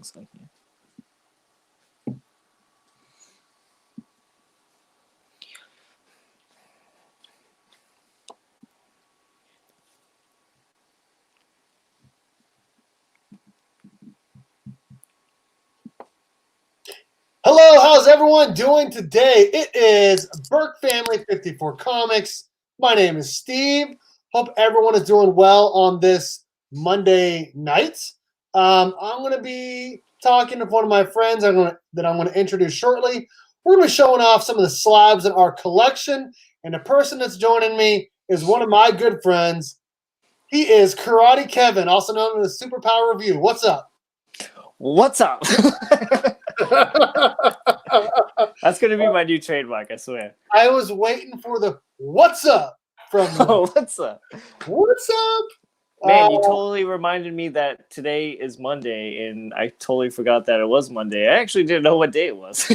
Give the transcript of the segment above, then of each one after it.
settings on here. Hello, how's everyone doing today? It is Berkfamily54comics. My name is Steve. Hope everyone is doing well on this Monday night. I'm going to be talking to one of my friends that I'm going to introduce shortly. We're going to be showing off some of the slabs in our collection, and the person that's joining me is one of my good friends. He is Karate Kevin, also known as Superpower Review. What's up? What's up? That's going to be my new trademark, I swear. I was waiting for the what's up from you. Oh, what's up? What's up? Man, you totally reminded me that today is Monday, and I totally forgot that it was Monday. I actually didn't know what day it was.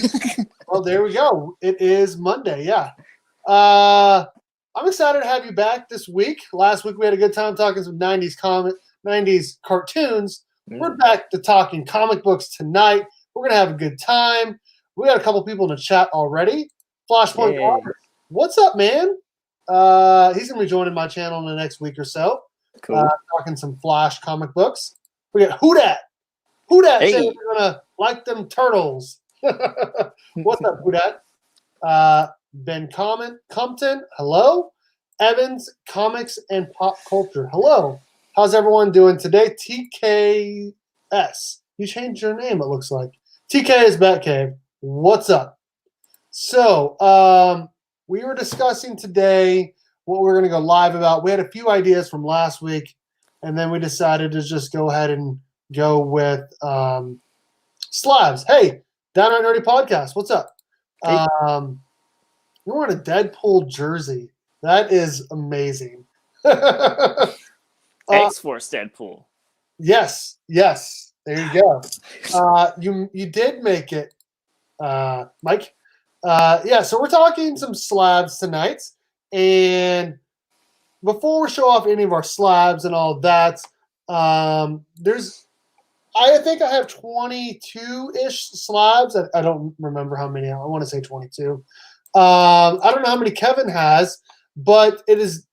Well, there we go. It is Monday, yeah. I'm excited to have you back this week. Last week we had a good time talking some 90s cartoons. We're back to talking comic books tonight. We're going to have a good time. We got a couple people in the chat already. Flashpoint Comics. What's up, man? He's going to be joining my channel in the next week or so. Cool. Talking some Flash comic books. We got Who-Dat. Who-Dat Hey. saying we're going to like them turtles. What's up, Who-Dat? Ben Compton. Hello. Evans, Comics and Pop Culture. Hello. How's everyone doing today? TKS. You changed your name, it looks like. TK is Batcave. What's up? So, we were discussing today what we're going to go live about. We had a few ideas from last week, and then we decided to just go ahead and go with Slabs. Hey, Downright Nerdy Podcast. What's up? Hey. You're wearing a Deadpool jersey. That is amazing. X-Force Deadpool. Yes. There you go. You did make it, Mike. So we're talking some slabs tonight, and before we show off any of our slabs and all of that, I think I have 22-ish slabs. I don't remember how many. I want to say 22. I don't know how many Kevin has, but it is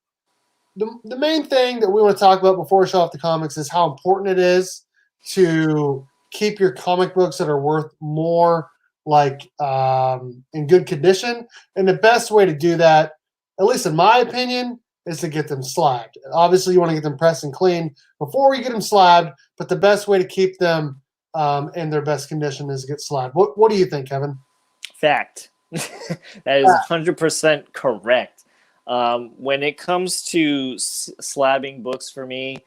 the main thing that we want to talk about before we show off the comics is how important it is to keep your comic books that are worth more in good condition. And the best way to do that, at least in my opinion, is to get them slabbed. Obviously, you want to get them pressed and clean before you get them slabbed, but the best way to keep them in their best condition is to get slabbed. What do you think, Kevin? Fact. That is 100% correct. When it comes to slabbing books for me,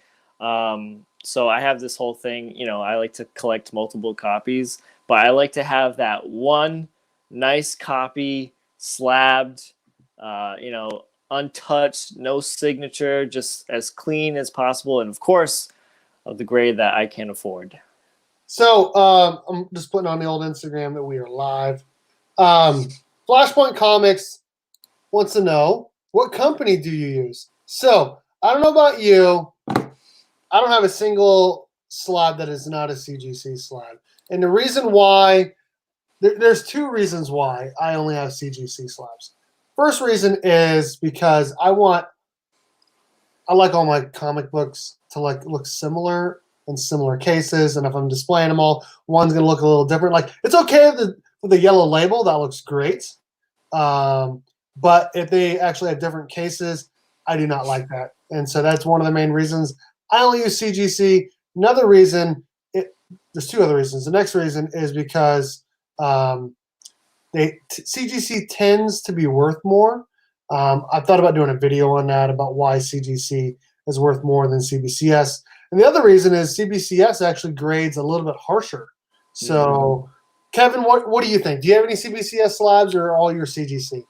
so I have this whole thing, I like to collect multiple copies, but I like to have that one nice copy slabbed, untouched, no signature, just as clean as possible, and of course, of the grade that I can afford. So I'm just putting on the old Instagram that we are live. Flashpoint Comics wants to know, what company do you use? So I don't know about you. I don't have a single slab that is not a CGC slab. And the reason why, there's two reasons why I only have CGC slabs. First reason is because I like all my comic books to look similar in similar cases. And if I'm displaying them all, one's going to look a little different. It's okay with the yellow label. That looks great. But if they actually have different cases, I do not like that. And so that's one of the main reasons I only use CGC. Another reason, there's two other reasons. The next reason is because CGC tends to be worth more. I've thought about doing a video on that about why CGC is worth more than CBCS. And the other reason is CBCS actually grades a little bit harsher. So, Kevin, what do you think? Do you have any CBCS slabs or all your CGC?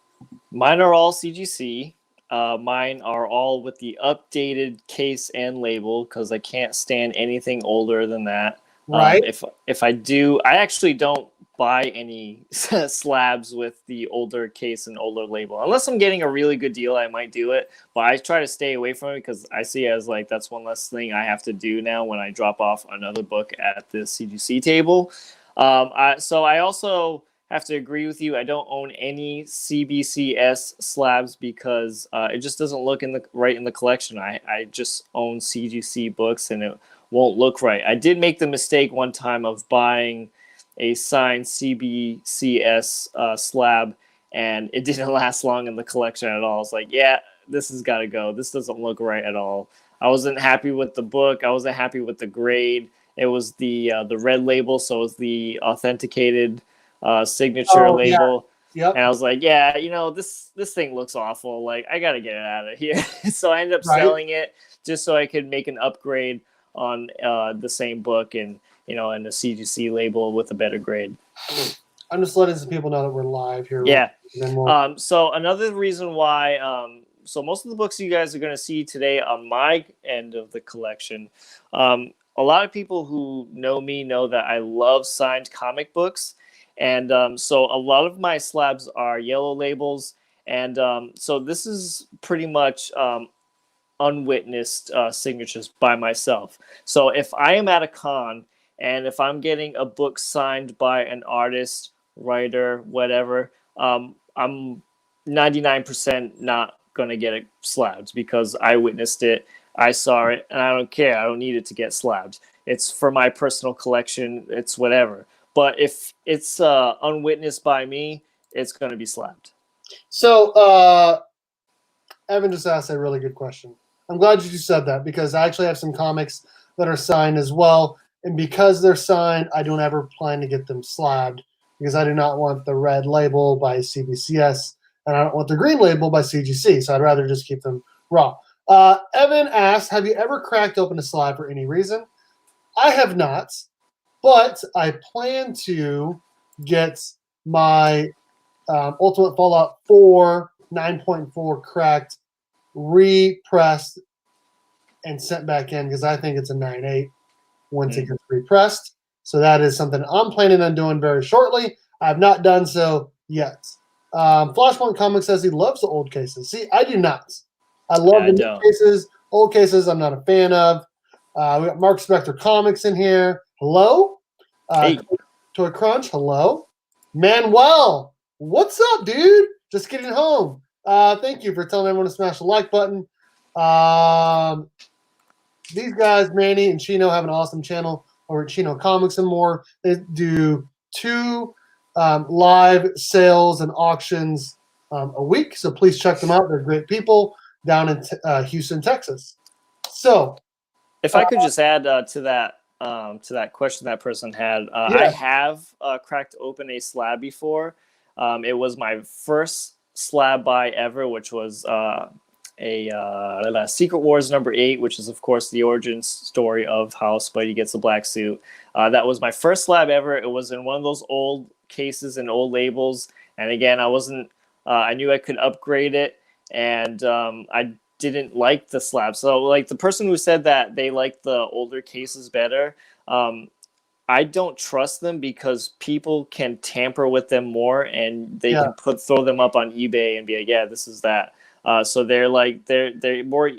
Mine are all CGC. Mine are all with the updated case and label because I can't stand anything older than that. Right. If I do, I actually don't buy any slabs with the older case and older label. Unless I'm getting a really good deal, I might do it. But I try to stay away from it because I see it as like that's one less thing I have to do now when I drop off another book at the CGC table. So I also have to agree with you. I don't own any CBCS slabs because it just doesn't look right in the collection. I just own CGC books and it won't look right. I did make the mistake one time of buying a signed CBCS slab, and it didn't last long in the collection at all. It's like, yeah, this has got to go. This doesn't look right at all. I wasn't happy with the book. I wasn't happy with the grade. It was the red label, so it was the authenticated signature label. Yep. And I was like, yeah, this thing looks awful. Like, I got to get it out of here. So I ended up selling it just so I could make an upgrade on the same book and and a CGC label with a better grade. I'm just letting some people know that we're live here. Yeah. So another reason why, so most of the books you guys are going to see today on my end of the collection, a lot of people who know me know that I love signed comic books. And so a lot of my slabs are yellow labels. And so this is pretty much unwitnessed signatures by myself. So if I am at a con and if I'm getting a book signed by an artist, writer, whatever, I'm 99% not going to get it slabs because I witnessed it, I saw it, and I don't care. I don't need it to get slabs. It's for my personal collection. It's whatever. But if it's unwitnessed by me, it's going to be slabbed. So Evan just asked a really good question. I'm glad you said that because I actually have some comics that are signed as well. And because they're signed, I don't ever plan to get them slabbed because I do not want the red label by CBCS and I don't want the green label by CGC. So I'd rather just keep them raw. Evan asked, have you ever cracked open a slab for any reason? I have not, but I plan to get my Ultimate Fallout 4 9.4 cracked, repressed, and sent back in because I think it's a 9.8 once it gets repressed. So that is something I'm planning on doing very shortly. I have not done so yet. Flashpoint Comics says he loves the old cases. See, I do not. I love the new cases. Old cases I'm not a fan of. We got Mark Spector Comics in here. Hello. Hey. Toy Crunch. Hello. Manuel. What's up, dude? Just getting home. Thank you for telling everyone to smash the like button. These guys, Manny and Chino, have an awesome channel over at Chino Comics and More. They do 2 live sales and auctions a week, so please check them out. They're great people down in Houston, Texas. So, if I could just add to that question that person had, I have cracked open a slab before. It was my first slab buy ever, which was a Secret Wars #8, which is of course the origin story of how Spidey gets the black suit. That was my first slab ever. It was in one of those old cases and old labels. And again, I knew I could upgrade it, and I didn't like the slab. So like the person who said that they liked the older cases better, I don't trust them because people can tamper with them more, and they can throw them up on eBay and be like, yeah, this is that. So they're more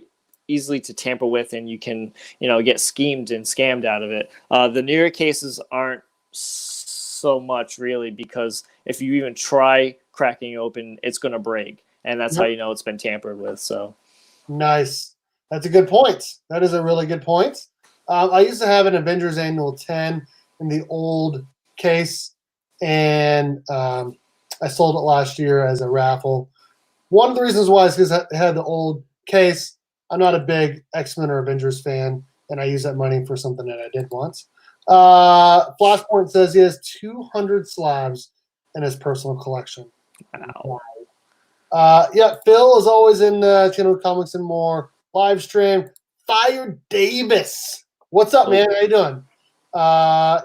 easily to tamper with, and you can get schemed and scammed out of it. The newer cases aren't so much really, because if you even try cracking open, it's going to break, and that's how you know it's been tampered with. So nice. That's a good point. That is a really good point. I used to have an Avengers Annual 10 in the old case, and I sold it last year as a raffle. One of the reasons why is because I had the old case. I'm not a big X-Men or Avengers fan, and I use that money for something that I did once. Flashpoint says he has 200 slabs in his personal collection. Wow. Phil is always in Channel Comics and More live stream. Fire Davis. What's up, man? How you doing? I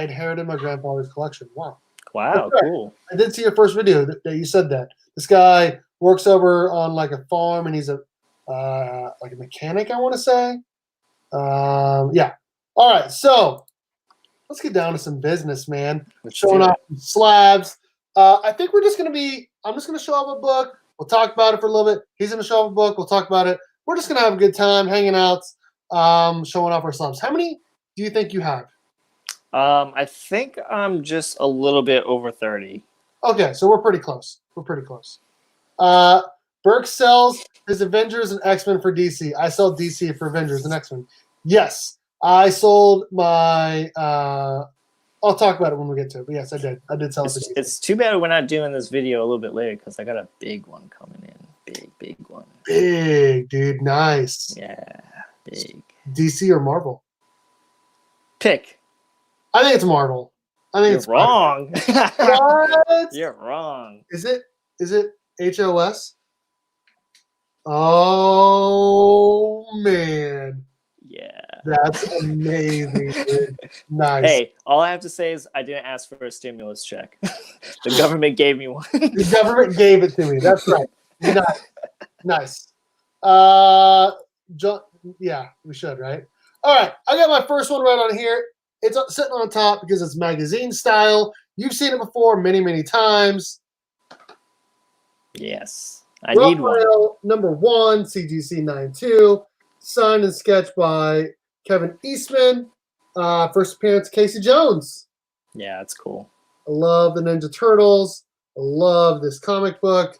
inherited my grandfather's collection. Wow. Wow, cool. I did see your first video that you said that. This guy works over on like a farm, and he's a like a mechanic, I want to say. All right, so let's get down to some business, man. Let's Showing do off some slabs. I think we're just gonna be. I'm just gonna show off a book. We'll talk about it for a little bit. He's gonna show off a book. We'll talk about it. We're just gonna have a good time, hanging out, showing off our slabs. How many do you think you have? I think I'm just a little bit over 30. Okay, so we're pretty close. We're pretty close. Burke sells his Avengers and X-Men for DC. I sell DC for Avengers and X-Men. Yes, I sold my. I'll talk about it when we get to it. But yes, I did. I did sell it. It's too bad we're not doing this video a little bit later because I got a big one coming in. Big one. Big, dude. Nice. Yeah, big. DC or Marvel? Pick. I think it's Marvel. I think it's wrong. What? You're wrong. Is it HOS? Oh man. Yeah. That's amazing, dude. Nice. Hey, all I have to say is I didn't ask for a stimulus check. The government gave me one. The government gave it to me. That's right. Nice. Yeah, we should, right? All right. I got my first one right on here. It's sitting on top because it's magazine style. You've seen it before many, many times. Yes. I need one. Number 1, CGC 92. Signed and sketched by Kevin Eastman. First appearance, Casey Jones. Yeah, that's cool. I love the Ninja Turtles. I love this comic book.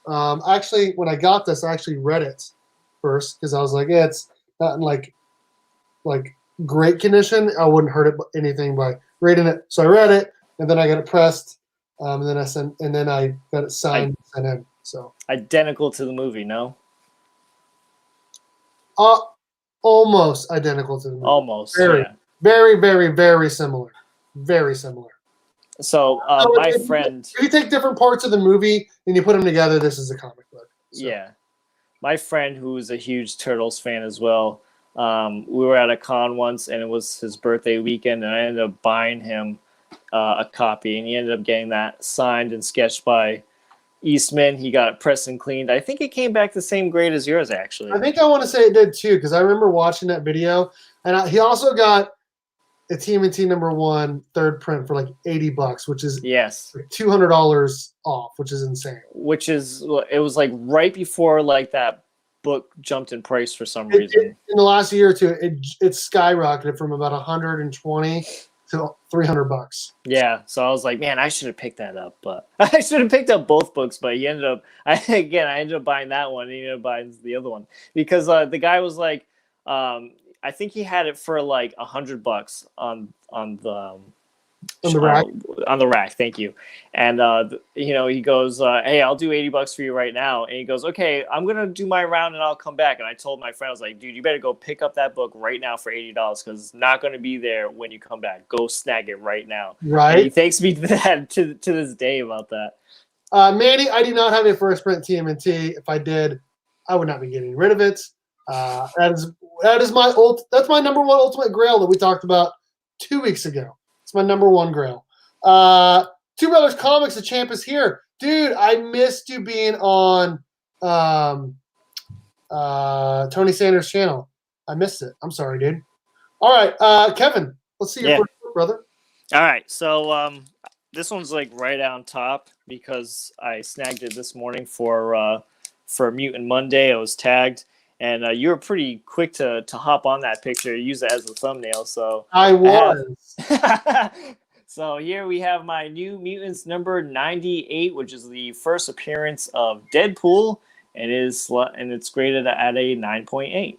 Actually, when I got this, I actually read it first because I was like, yeah, it's not in like great condition. I wouldn't hurt it anything by reading it. So I read it, and then I got it pressed, and then I got it signed and sent in. So identical to the movie, no? Almost identical to the movie. Almost. Very, yeah. very, very, very similar. Very similar. So my friend, if you take different parts of the movie and you put them together, this is a comic book. So. Yeah, my friend who is a huge Turtles fan as well. We were at a con once, and it was his birthday weekend, and I ended up buying him a copy, and he ended up getting that signed and sketched by Eastman. He got it pressed and cleaned. I think it came back the same grade as yours, actually. I think I want to say it did too, because I remember watching that video, and he also got a TMNT #1 third print for like $80, which is $200 off, which is insane. Which is, it was like right before like that book jumped in price for some reason. In the last year or two, it skyrocketed from about 120 to $300. Yeah, so I was like, man, I should have picked that up, but I should have picked up both books. But he ended up, I ended up buying that one. And he ended up buying the other one because the guy was like, I think he had it for like $100 on the rack. On the rack, thank you. And he goes, hey, I'll do $80 for you right now. And he goes, okay, I'm gonna do my round and I'll come back. And I told my friend, I was like, dude, you better go pick up that book right now for $80 because it's not gonna be there when you come back. Go snag it right now. Right. And he thanks me to this day about that. Manny, I do not have a first print TMNT. If I did, I would not be getting rid of it. That's my #1 ultimate grail that we talked about 2 weeks ago. It's my #1 grail. Two Brothers Comics, the champ is here. Dude, I missed you being on Tony Sanders' channel. I missed it. I'm sorry, dude. All right, Kevin, let's see your first book, brother. All right, so this one's like right on top because I snagged it this morning for Mutant Monday. I was tagged. And you were pretty quick to hop on that picture, use it as a thumbnail. So I was. So here we have my New Mutants number 98, which is the first appearance of Deadpool, and it's graded at a 9.8.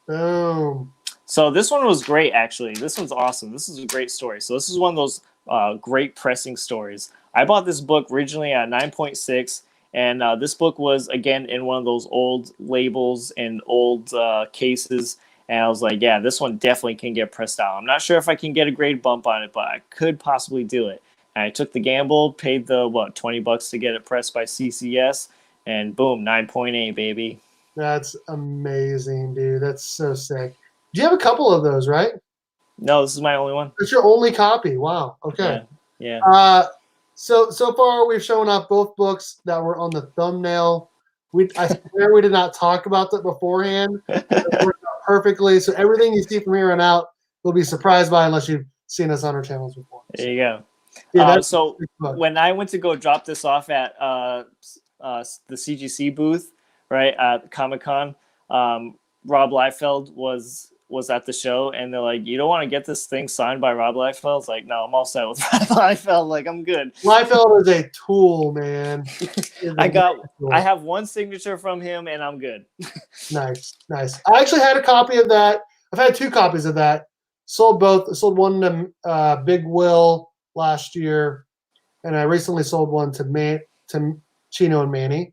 Boom. So this one was great, actually. This one's awesome. This is a great story. So this is one of those great pressing stories. I bought this book originally at 9.6. And this book was, again, in one of those old labels and old cases. And I was like, yeah, this one definitely can get pressed out. I'm not sure if I can get a grade bump on it, but I could possibly do it. And I took the gamble, paid the, $20 to get it pressed by CCS. And boom, 9.8, baby. That's amazing, dude. That's so sick. Do you have a couple of those, right? No, this is my only one. It's your only copy. Wow. Okay. Yeah. So far, we've shown off both books that were on the thumbnail. I swear we did not talk about that beforehand. It worked out perfectly. So everything you see from here on out, you'll be surprised by unless you've seen us on our channels before. There you go. Yeah, so when I went to go drop this off at the CGC booth, right at Comic-Con, Rob Liefeld was at the show, and they're like, "You don't want to get this thing signed by Rob Liefeld?" I was like, "No, I'm all set with Rob Liefeld. Like, I'm good." Liefeld is a tool, man. I have one signature from him, and I'm good. Nice. I actually had a copy of that. I've had 2 copies of that. Sold both. I sold one to Big Will last year, and I recently sold one to Chino and Manny.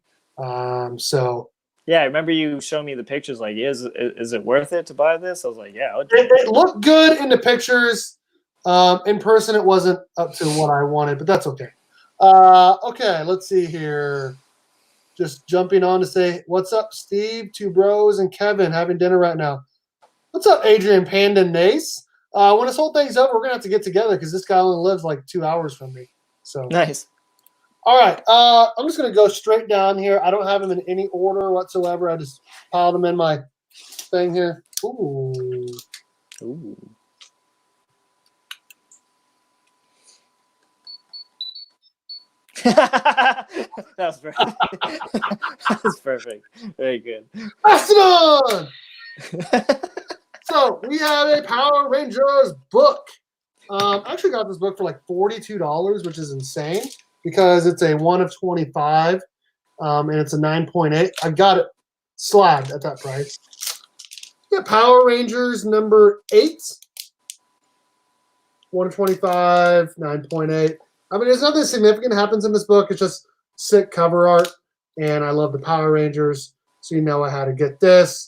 So yeah, I remember you showing me the pictures. Like, is it worth it to buy this? I was like, yeah. It looked good in the pictures. In person, it wasn't up to what I wanted, but that's okay. Okay, let's see here. Just jumping on to say, what's up, Steve? 2 bros and Kevin having dinner right now. What's up, Adrian Panda Nace? When this whole thing's over, we're gonna have to get together because this guy only lives like 2 hours from me. So nice. All right, I'm just gonna go straight down here. I don't have them in any order whatsoever. I just piled them in my thing here. Ooh. That's perfect. That's perfect. Very good. Mastodon! So we have a Power Rangers book. I actually got this book for like $42, which is insane because it's a 1 of 25, and it's a 9.8. I got it slabbed at that price. Yeah, Power Rangers number 8, 1 of 25, 9.8. I mean, there's nothing significant happens in this book. It's just sick cover art, and I love the Power Rangers, so you know I had to get this.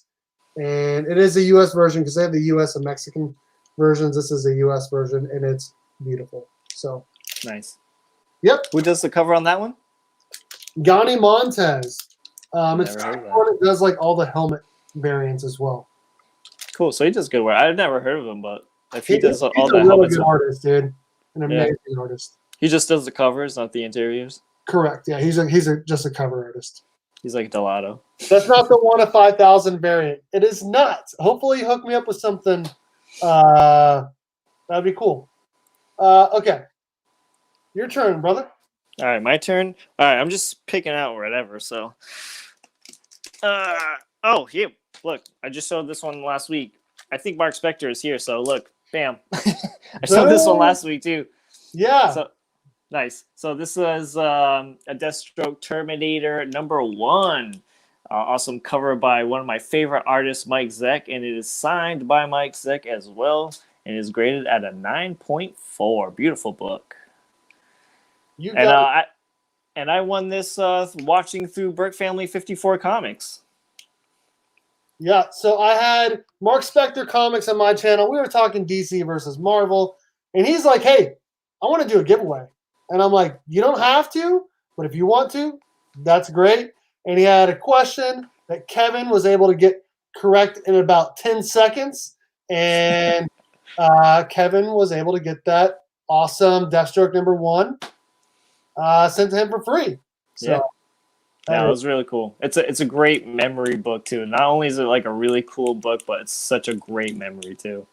And it is a U.S. version because they have the U.S. and Mexican versions. This is a U.S. version, and it's beautiful. So nice. Yep. Who does the cover on that one? Gani Montez. It's one that does like all the helmet variants as well. Cool. So he does good work. I've never heard of him, but if he does all the helmets, he's a really good artist, dude. An amazing artist. He just does the covers, not the interiors. Correct. Yeah, he's just a cover artist. He's like Delato. That's not the 1 of 5,000 variant. It is not. Hopefully, you hook me up with something. That'd be cool. Okay, your turn, brother. All right, my turn. All right, I'm just picking out whatever. So, oh, here, look, I just showed this one last week. I think Mark Spector is here. So look, bam, I showed this one last week too. Yeah. So nice. So this is a Deathstroke Terminator #1. Awesome cover by one of my favorite artists, Mike Zeck, and it is signed by Mike Zeck as well, and is graded at a 9.4. Beautiful book. And I won this watching through Berkfamily54comics. Yeah, so I had Mark Spector Comics on my channel. We were talking DC versus Marvel, and he's like, "Hey, I want to do a giveaway." And I'm like, "You don't have to, but if you want to, that's great." And he had a question that Kevin was able to get correct in about 10 seconds, and Kevin was able to get that awesome Deathstroke #1 sent to him for free. So, yeah, it was really cool. It's a great memory book too. Not only is it like a really cool book, but it's such a great memory too.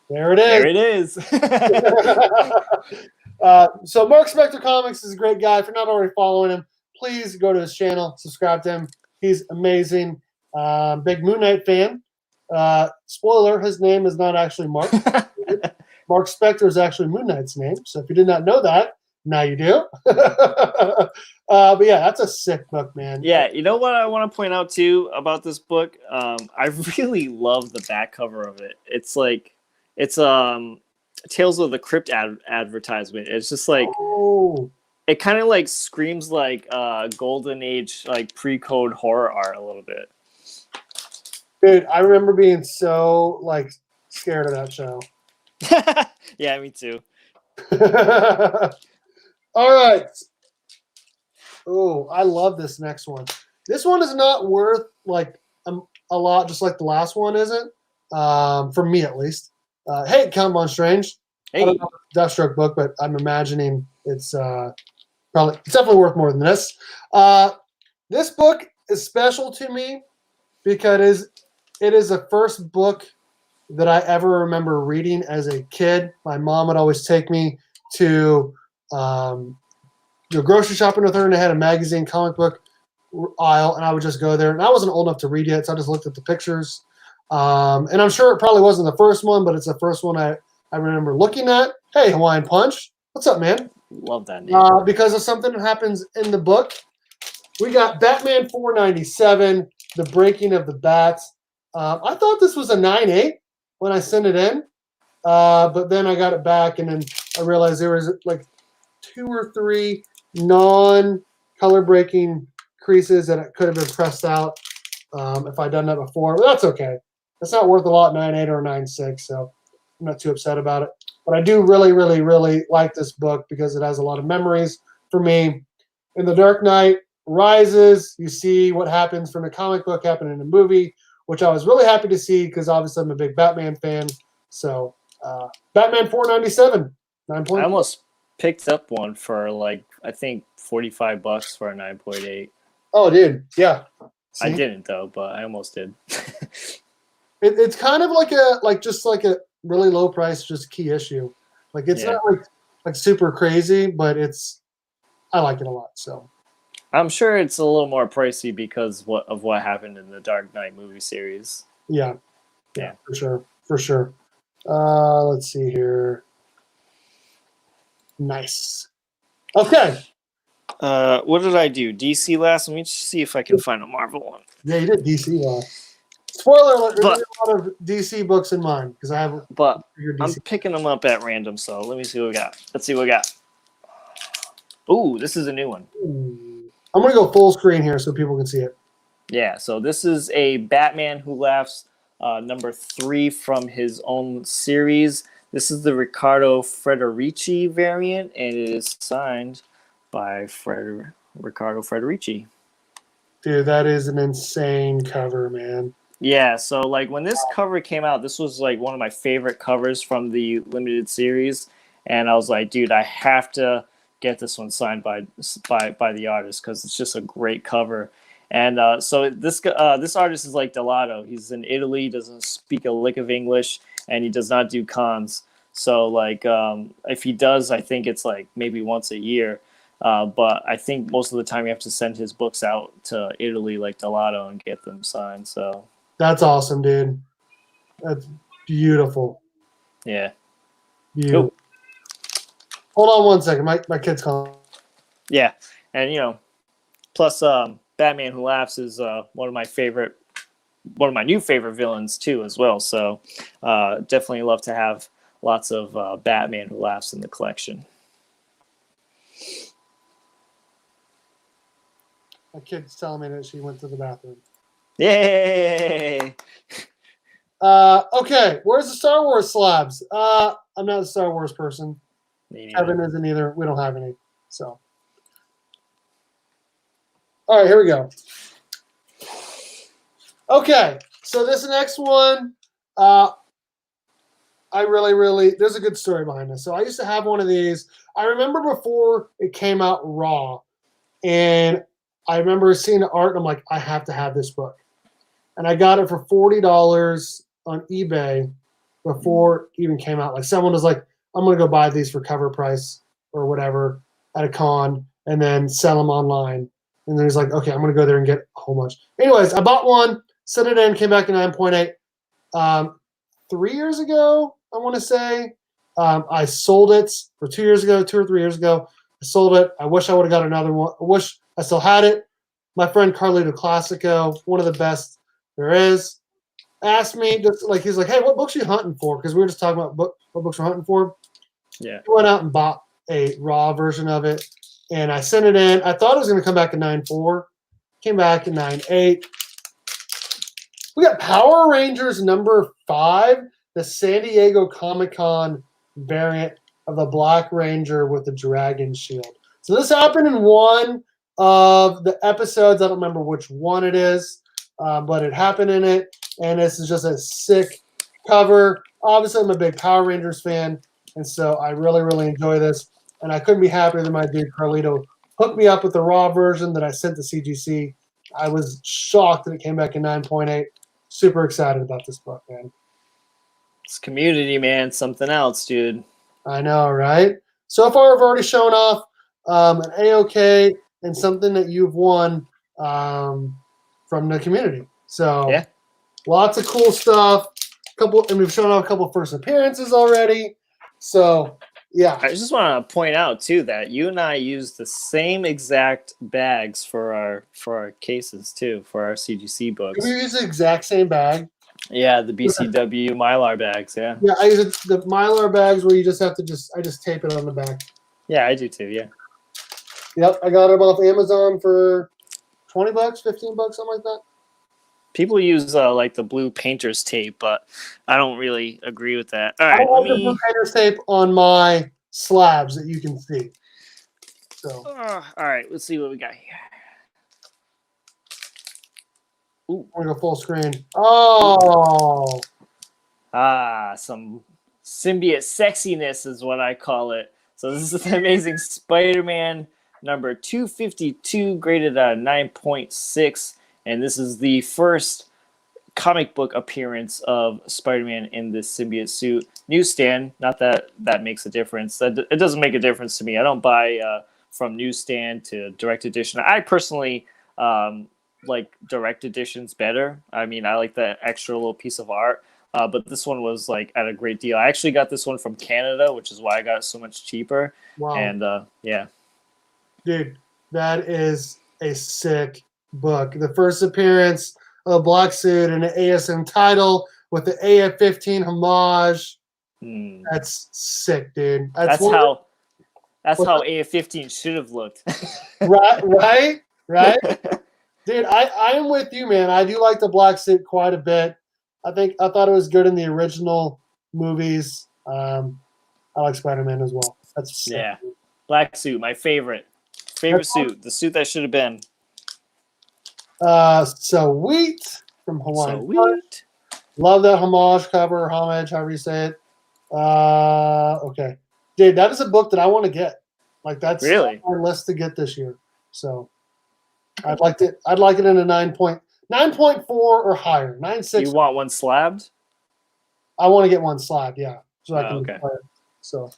There it is. There it is. So Mark Spector Comics is a great guy. If you're not already following him, please go to his channel, subscribe to him. He's amazing. Big Moon Knight fan. Spoiler, his name is not actually Mark. Mark Spector is actually Moon Knight's name. So if you did not know that, now you do. But yeah, that's a sick book, man. Yeah, you know what I want to point out too about this book? I really love the back cover of it. It's like Tales of the Crypt advertisement. It's just like it kind of like screams like golden age, like pre-code horror art a little bit. Dude, I remember being so like scared of that show. Yeah, me too. All right. Oh, I love this next one. This one is not worth like a lot, just like the last one isn't. For me at least. Hey, Count Von Strange. Hey. I don't know if it's a Deathstroke book, but I'm imagining it's definitely worth more than this. This book is special to me because it is the first book that I ever remember reading as a kid. My mom would always take me to grocery shopping with her, and they had a magazine comic book aisle, and I would just go there. And I wasn't old enough to read yet, so I just looked at the pictures. And I'm sure it probably wasn't the first one, but it's the first one I remember looking at. Hey, Hawaiian Punch. What's up, man? Love that name. Because of something that happens in the book. We got Batman 497, The Breaking of the Bats. I thought this was a 9.8 when I sent it in, but then I got it back, and then I realized there was like 2 or 3 non-color breaking creases that it could have been pressed out if I'd done that before. But that's okay. It's not worth a lot, 9.8 or 9.6, so I'm not too upset about it. But I do really, really, really like this book because it has a lot of memories for me. In The Dark Knight Rises, you see what happens from the comic book happen in the movie, which I was really happy to see because obviously I'm a big Batman fan. So Batman 497, 9. I almost picked up one for like I think $45 for a 9.8. Oh, dude, yeah. See? I didn't though, but I almost did. It's kind of like a really low price, just key issue. Like it's not like super crazy, but I like it a lot. So I'm sure it's a little more pricey because of what happened in the Dark Knight movie series. Yeah, for sure. Let's see here. Nice. Okay. What did I do? DC last? Let me just see if I can find a Marvel one. Yeah, you did DC last. Spoiler alert, there's a lot of DC books in mine because I have. But I'm picking them up at random, so let me see what we got. Let's see what we got. Ooh, this is a new one. I'm going to go full screen here so people can see it. Yeah, so this is a Batman Who Laughs number 3 from his own series. This is the Riccardo Federici variant, and it is signed by Riccardo Federici. Dude, that is an insane cover, man. Yeah, so like when this cover came out, this was like one of my favorite covers from the limited series, and I was like, dude, I have to get this one signed by the artist because it's just a great cover. And so this artist is like Delato. He's in Italy, doesn't speak a lick of English, and he does not do cons. So like if he does, I think it's like maybe once a year. But I think most of the time you have to send his books out to Italy like Delato and get them signed. So that's awesome, dude. That's beautiful. Yeah. Beautiful. Cool. Hold on one second. My kid's calling. Yeah, and plus Batman Who Laughs is one of my new favorite villains too as well. So definitely love to have lots of Batman Who Laughs in the collection. My kid's telling me that she went to the bathroom. Yay! Okay, where's the Star Wars slabs? I'm not a Star Wars person. Kevin isn't either. We don't have any. So, all right, here we go. Okay, so this next one, I really, there's a good story behind this. So I used to have one of these. I remember before it came out raw, and I remember seeing the art, and I'm like, I have to have this book. And I got it for $40 on eBay before it even came out. Like someone was like, I'm going to go buy these for cover price or whatever at a con and then sell them online. And then he's like, okay, I'm going to go there and get a whole bunch. Anyways, I bought one, sent it in, came back to 9.8. 3 years ago, I want to say, I sold it for 2 years ago, 2 or 3 years ago. I sold it. I wish I would have got another one. I wish I still had it. My friend Carlito Classico, one of the best there is, asked me, just like he's like, hey, what books are you hunting for? Because we were just talking about what books we're hunting for. Yeah. I went out and bought a raw version of it, and I sent it in. I thought it was going to come back at 9.4. Came back at 9.8. We got Power Rangers number 5, the San Diego Comic-Con variant of the Black Ranger with the dragon shield. So this happened in one of the episodes. I don't remember which one it is, but it happened in it, and this is just a sick cover. Obviously, I'm a big Power Rangers fan, and so I really, really enjoy this. And I couldn't be happier than my dude Carlito hooked me up with the raw version that I sent to CGC. I was shocked that it came back in 9.8. Super excited about this book, man. It's community, man. Something else, dude. I know, right? So far, I've already shown off an A-OK and something that you've won from the community. So Yeah. lots of cool stuff. And we've shown off a couple first appearances already. So yeah. I just want to point out too that you and I used the same exact bags for our cases too, for our CGC books. We use the exact same bag. Yeah, the BCW Mylar bags. Yeah. Yeah, I use the Mylar bags where you just have to I just tape it on the back. Yeah, I do too. Yeah. Yep, I got it off Amazon for $20, $15, something like that. People use like the blue painter's tape, but I don't really agree with that. All right, I have the blue painter's tape on my slabs that you can see. So. All right, let's see what we got here. Ooh. I'm gonna go full screen. Oh. Some symbiote sexiness is what I call it. So this is the Amazing Spider-Man number 252, graded at 9.6, and this is the first comic book appearance of Spider-Man in this symbiote suit. Newsstand, not that that makes a difference. It doesn't make a difference to me. I don't buy from newsstand to direct edition. I personally like direct editions better. I mean, I like the extra little piece of art. But this one was like at a great deal. I actually got this one from Canada, which is why I got it so much cheaper. Wow. And yeah. Dude, that is a sick book. The first appearance of a black suit and an ASM title with the AF-15 homage. That's sick, dude. That's how AF-15 should have looked. right? Dude, I am with you, man. I do like the black suit quite a bit. I thought it was good in the original movies. I like Spider-Man as well. That's sick. Yeah. Black suit, my favorite suit. The suit that should have been. Sweet from Hawaiian. Sweet. Love that homage cover, homage, however you say it. Okay. Dude, that is a book that I want to get. Like that's really on my list to get this year. So I'd like it in a 9.4 or higher. 9.6. You want one slabbed? I want to get one slab, yeah. So I can okay. play it. So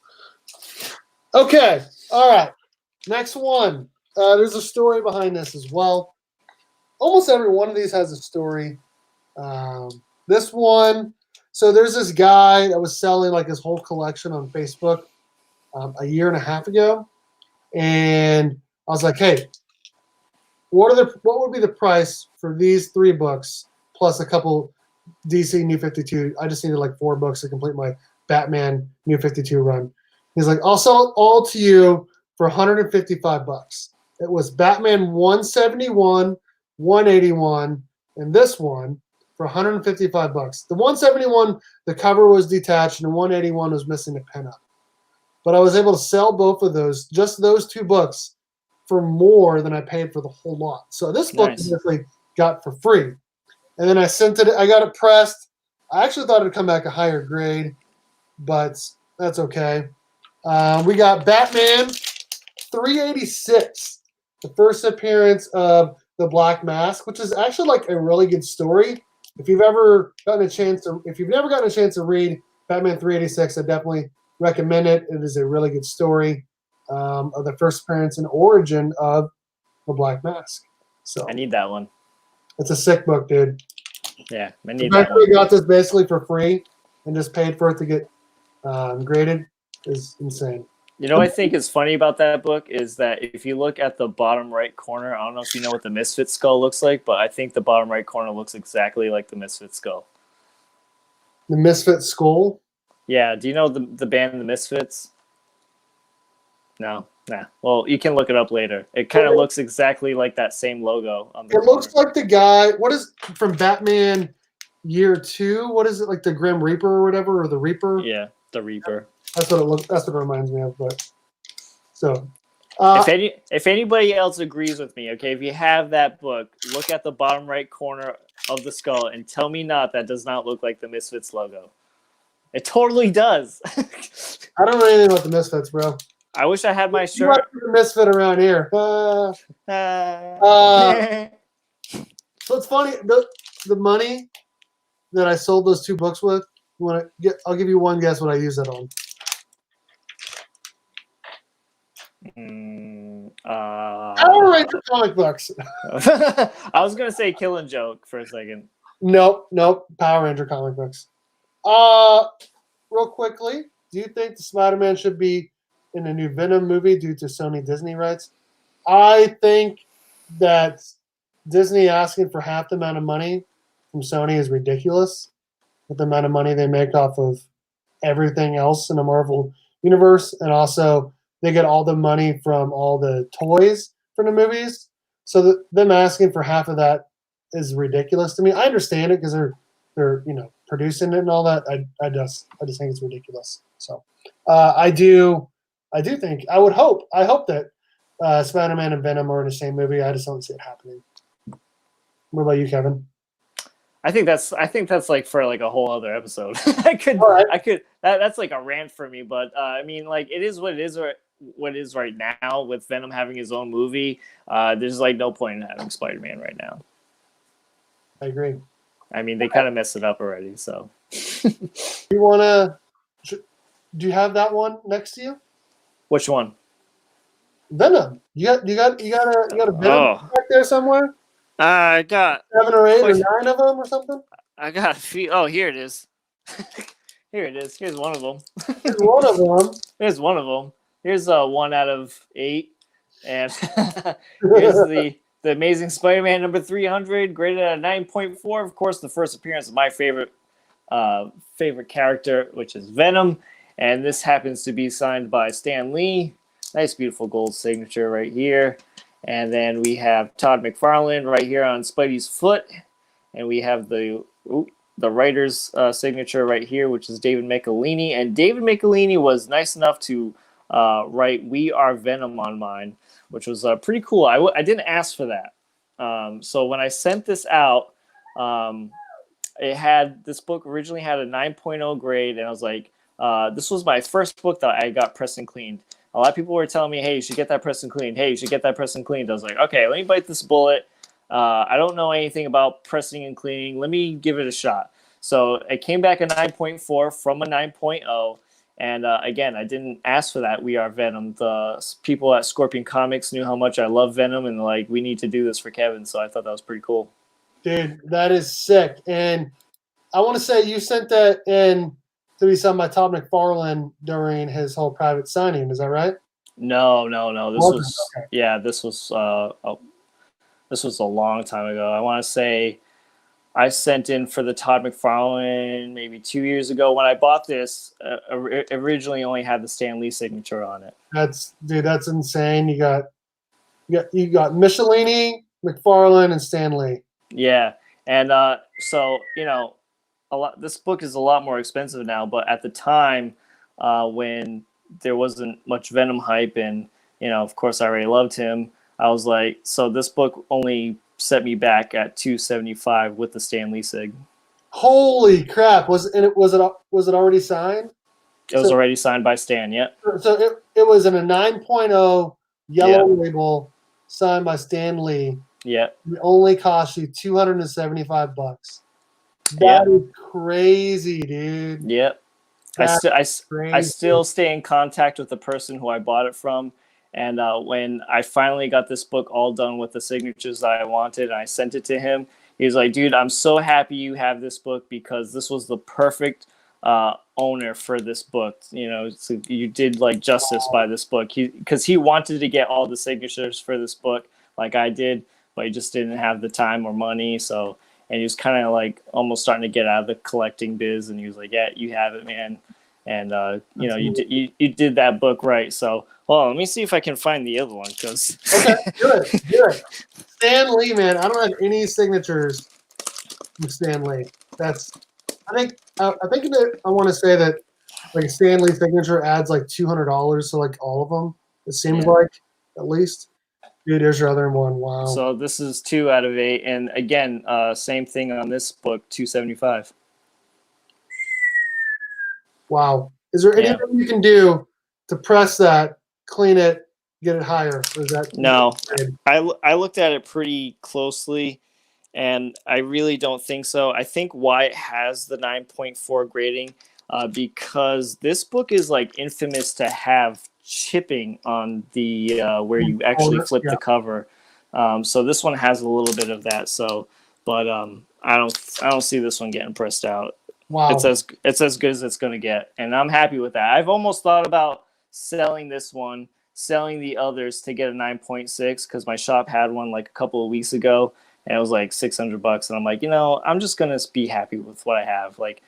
okay. All right. Next one. There's a story behind this as well. Almost every one of these has a story. This one, so there's this guy that was selling like his whole collection on Facebook a year and a half ago. And I was like, hey, what would be the price for these 3 books plus a couple DC New 52? I just needed like 4 books to complete my Batman New 52 run. He's like, I'll sell it all to you for $155. It was Batman 171, 181, and this one for $155. The 171, the cover was detached, and the 181 was missing a pinup. But I was able to sell both of those, just those 2 books, for more than I paid for the whole lot. So this book I basically got for free. And then I sent it. I got it pressed. I actually thought it'd come back a higher grade, but that's okay. We got Batman 386, the first appearance of the Black Mask, which is actually like a really good story. If you've never gotten a chance to read Batman 386, I definitely recommend it. It is a really good story of the first appearance and origin of the Black Mask. So I need that one. It's a sick book, dude. Yeah, I need that one. We got this basically for free and just paid for it to get graded. Is insane. You know what I think is funny about that book is that if you look at the bottom right corner, I don't know if you know what the Misfit skull looks like, but I think the bottom right corner looks exactly like the Misfit skull. The Misfit skull? Yeah. Do you know the band The Misfits? No. Nah. Well, you can look it up later. It kind of looks exactly like that same logo on the corner. Looks like the guy. What is from Batman Year 2? What is it, like the Grim Reaper or whatever, or the Reaper? Yeah, the Reaper. That's what it looks. That's what it reminds me of. But so, if anybody else agrees with me, okay, if you have that book, look at the bottom right corner of the skull and tell me that does not look like the Misfits logo. It totally does. I don't know anything about the Misfits, bro. I wish I had my shirt. You might be the Misfit around here. So it's funny. The money that I sold those 2 books with, You want to get? I'll give you one guess what I use that on. Power Ranger comic books. I was gonna say Killing Joke for a second. Nope. Power Ranger comic books. Real quickly, do you think the Spider-Man should be in a new Venom movie due to Sony Disney rights? I think that Disney asking for half the amount of money from Sony is ridiculous. With the amount of money they make off of everything else in the Marvel universe, and also they get all the money from all the toys from the movies. So them asking for half of that is ridiculous to me. I understand it because they're producing it and all that. I just think it's ridiculous. So I do think I hope that Spider-Man and Venom are in the same movie. I just don't see it happening. What about you, Kevin? I think that's like for like a whole other episode. That's like a rant for me, but I mean, like, it is what it is, or what it is right now with Venom having his own movie. There's like no point in having Spider-Man right now. I agree. I mean, they kind of messed it up already. So, do you have that one next to you? Which one? Venom. You got a Venom back there somewhere? I got 7 or 8 or 9 of them or something. I got a few. Oh, here it is. Here it is. Here's one of them. Here's one of them. Here's one of them. Here's 1 out of 8, and here's the Amazing Spider-Man number 300, graded at a 9.4. Of course, the first appearance of my favorite character, which is Venom, and this happens to be signed by Stan Lee. Nice, beautiful gold signature right here. And then we have Todd McFarlane right here on Spidey's foot. And we have the writer's signature right here, which is David Michelinie. And David Michelinie was nice enough to write "We Are Venom" on mine, which was pretty cool. I didn't ask for that. So when I sent this out, this book originally had a 9.0 grade. And I was like, this was my first book that I got pressed and cleaned. A lot of people were telling me, hey, you should get that pressed and cleaned. Hey, you should get that pressed and cleaned. I was like, okay, let me bite this bullet. I don't know anything about pressing and cleaning. Let me give it a shot. So it came back a 9.4 from a 9.0. And again, I didn't ask for that. We Are Venom. The people at Scorpion Comics knew how much I love Venom, and like, we need to do this for Kevin. So I thought that was pretty cool. Dude, that is sick. And I want to say you sent that in to be signed by Todd McFarlane during his whole private signing. Is that right? No. This was a long time ago. I want to say I sent in for the Todd McFarlane maybe 2 years ago. When I bought this, originally only had the Stan Lee signature on it. That's insane. You got Michelinie, McFarlane, and Stan Lee. Yeah, and so this book is a lot more expensive now, but at the time, when there wasn't much Venom hype, and of course I already loved him, I was like, so this book only set me back at $275 with the Stan Lee sig. Holy crap! Was it already signed? It was already signed by Stan. Yeah. So it was in a 9.0 yellow label, signed by Stan Lee. Yeah. It only cost you $275. That is crazy, dude. Yep. I still stay in contact with the person who I bought it from. And when I finally got this book all done with the signatures that I wanted, and I sent it to him, he was like, dude, I'm so happy you have this book, because this was the perfect owner for this book. So you did like justice by this book. Because he wanted to get all the signatures for this book like I did, but he just didn't have the time or money. And he was kind of like almost starting to get out of the collecting biz, and he was like, yeah, you have it, man. And you did that book right. So let me see if I can find the other one, because okay, good. Stan Lee, man, I don't have any signatures from Stan Lee. I think that I want to say that like a Stan Lee signature adds like $200 to like all of them. It seems like, at least. Dude, there's your other one. Wow. So this is 2 out of 8, and again, same thing on this book, $275. Wow. Is there anything you can do to press that, clean it, get it higher? Or is that no? I looked at it pretty closely, and I really don't think so. I think why it has the 9.4 grading, because this book is like infamous to have chipping on the where you actually flip the cover. So this one has a little bit of that. So, but I don't see this one getting pressed out. Wow. It's as good as it's gonna get, and I'm happy with that. I've almost thought about selling this one, selling the others to get a 9.6 because my shop had one like a couple of weeks ago, and it was like $600, and I'm like, I'm just gonna be happy with what I have. Like,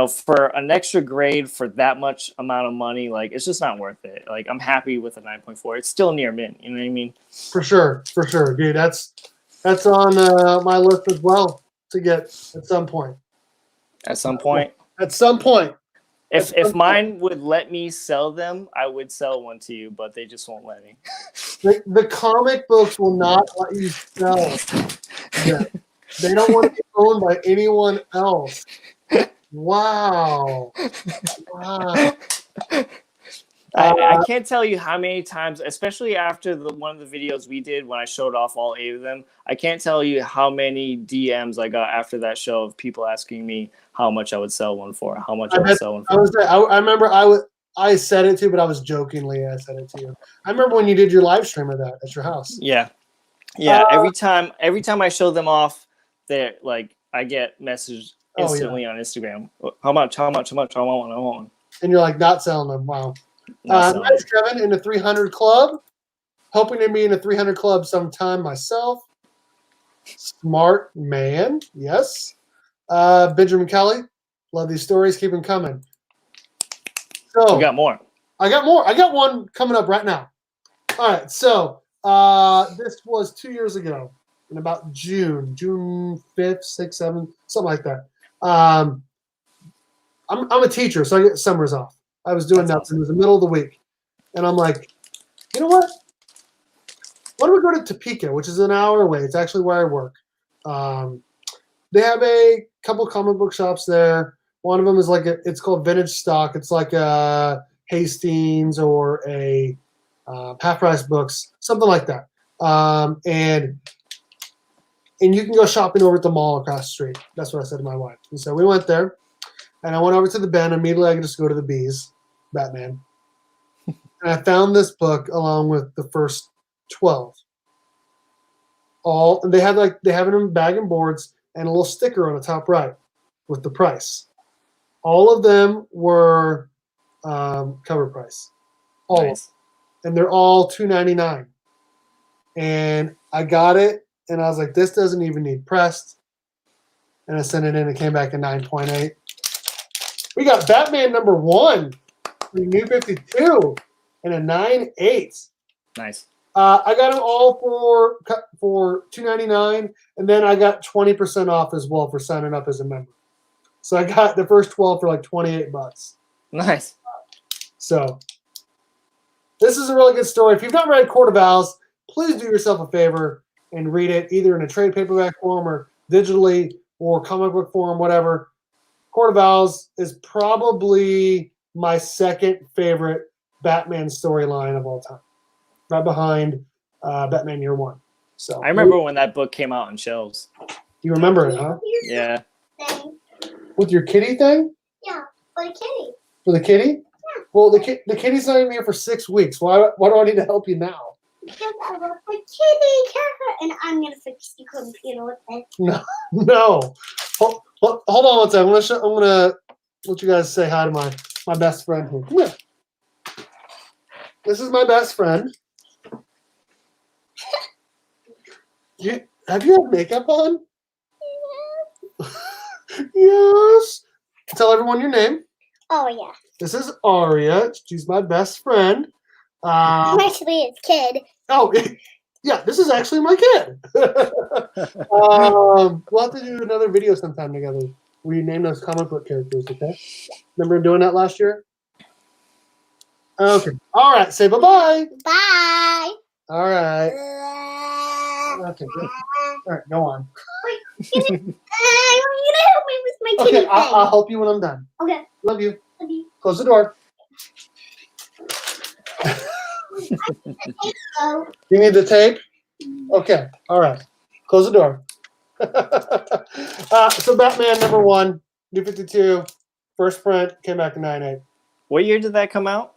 for an extra grade for that much amount of money, like it's just not worth it. Like I'm happy with a 9.4. It's still near mint. You know what I mean? For sure, dude. That's on my list as well to get at some point. At some point. At some point. If mine would let me sell them, I would sell one to you, but they just won't let me. The comic books will not let you sell. Yeah. They don't want to be owned by anyone else. Wow. I can't tell you how many times, especially after one of the videos we did when I showed off all 8 of them, I can't tell you how many DMs I got after that show of people asking me how much I would sell one for, how much I would sell one for. I remember I said it too, but I was jokingly I said it to you. I remember when you did your live stream of that at your house. Yeah. Every time I show them off, they're like, I get messaged instantly on Instagram. How much? I want one. And you're like, not selling them. Wow. Nice, Kevin, in the 300 club. Hoping to be in the 300 club sometime myself. Smart man. Yes. Benjamin Kelly. Love these stories. Keep them coming. So you got more. I got more. I got one coming up right now. All right. So this was 2 years ago in about June 5th, 6th, 7th, something like that. I'm a teacher, so I get summers off. I was doing that. Awesome. It was the middle of the week. And I'm like, you know what? Why don't we go to Topeka, which is an hour away? It's actually where I work. They have a couple comic book shops there. One of them is it's called Vintage Stock. It's like a Hastings or a Half Price Books, something like that. And you can go shopping over at the mall across the street. That's what I said to my wife. And so we went there. And I went over to the bin. Immediately, I could just go to the Bees, Batman. And I found this book along with the first 12. They have it in bag and boards and a little sticker on the top right with the price. All of them were cover price. All of them. And they're all $2.99. And I got it, and I was like, this doesn't even need pressed. And I sent it in. It came back at 9.8. We got Batman #1, New 52, and a 9.8. Nice. I got them all for $2.99, and then I got 20% off as well for signing up as a member. So I got the first 12 for like $28. Nice. So this is a really good story. If you've not read Court of Owls, please do yourself a favor and read it either in a trade paperback form or digitally or comic book form, whatever. Court of Owls is probably my second favorite Batman storyline of all time, right behind Batman Year One. So I remember when that book came out on shelves. You remember it, huh? Yeah. With your kitty thing? Yeah, for the kitty. For the kitty? Yeah. Well, the kitty's not even here for 6 weeks. Why do I need to help you now? Because I love the kitty character, and I'm gonna fix the computer with it. No. Hold on one second. I'm gonna let you guys say hi to my best friend here. Come here. This is my best friend. Have you had makeup on? Yes. Tell everyone your name. Oh yeah. This is Aria. She's my best friend. I'm actually his kid. Oh, yeah. This is actually my kid. We'll have to do another video sometime together. We name those comic book characters. Okay. Remember doing that last year? Okay. All right. Say bye-bye. Bye. All right. Okay. Good. All right. Go on. You're gonna help me with my kitty Okay. thing. I'll help you when I'm done. Okay. Love you. Love you. Close the door. Oh. You need the tape? Okay. All right. Close the door. So Batman #1, New 52, first print, came back in 98. What year did that come out?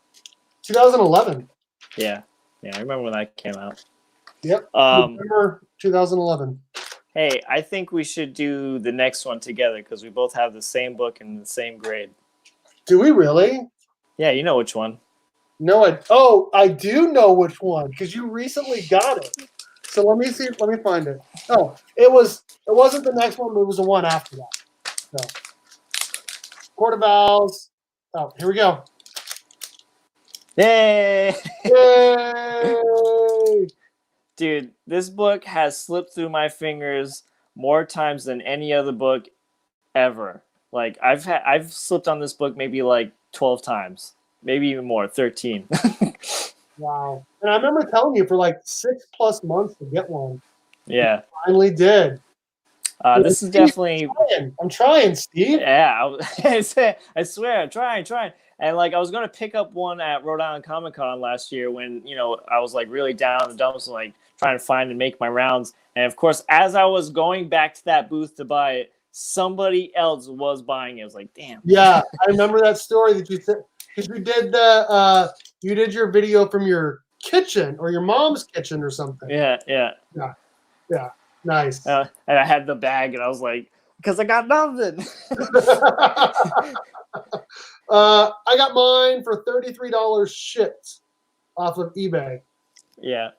2011. Yeah, I remember when that came out. Yep. Um, November 2011. Hey, I think we should do the next one together because we both have the same book and the same grade. Do we really? Yeah, you know which one. No, I do know which one because you recently got it. So let me see. Let me find it. Oh, it wasn't the next one, but it was the one after that. So, Court of Owls. Oh, here we go. Yay! Yay! Dude, this book has slipped through my fingers more times than any other book ever. Like I've slipped on this book maybe like 12 times, maybe even more, 13. Wow. And I remember telling you for like 6+ months to get one. Yeah. Finally did. This is definitely. I'm trying, Steve. Yeah, I swear, I'm trying. And like I was gonna pick up one at Rhode Island Comic Con last year when I was like really down in the dumps, like trying to find and make my rounds. And of course, as I was going back to that booth to buy it, somebody else was buying it. I was like, damn. Yeah, I remember that story that you said because you did your video from your kitchen or your mom's kitchen or something. Yeah. Nice. And I had the bag, and I was like, because I got nothing. I got mine for $33 shipped off of eBay. Yeah.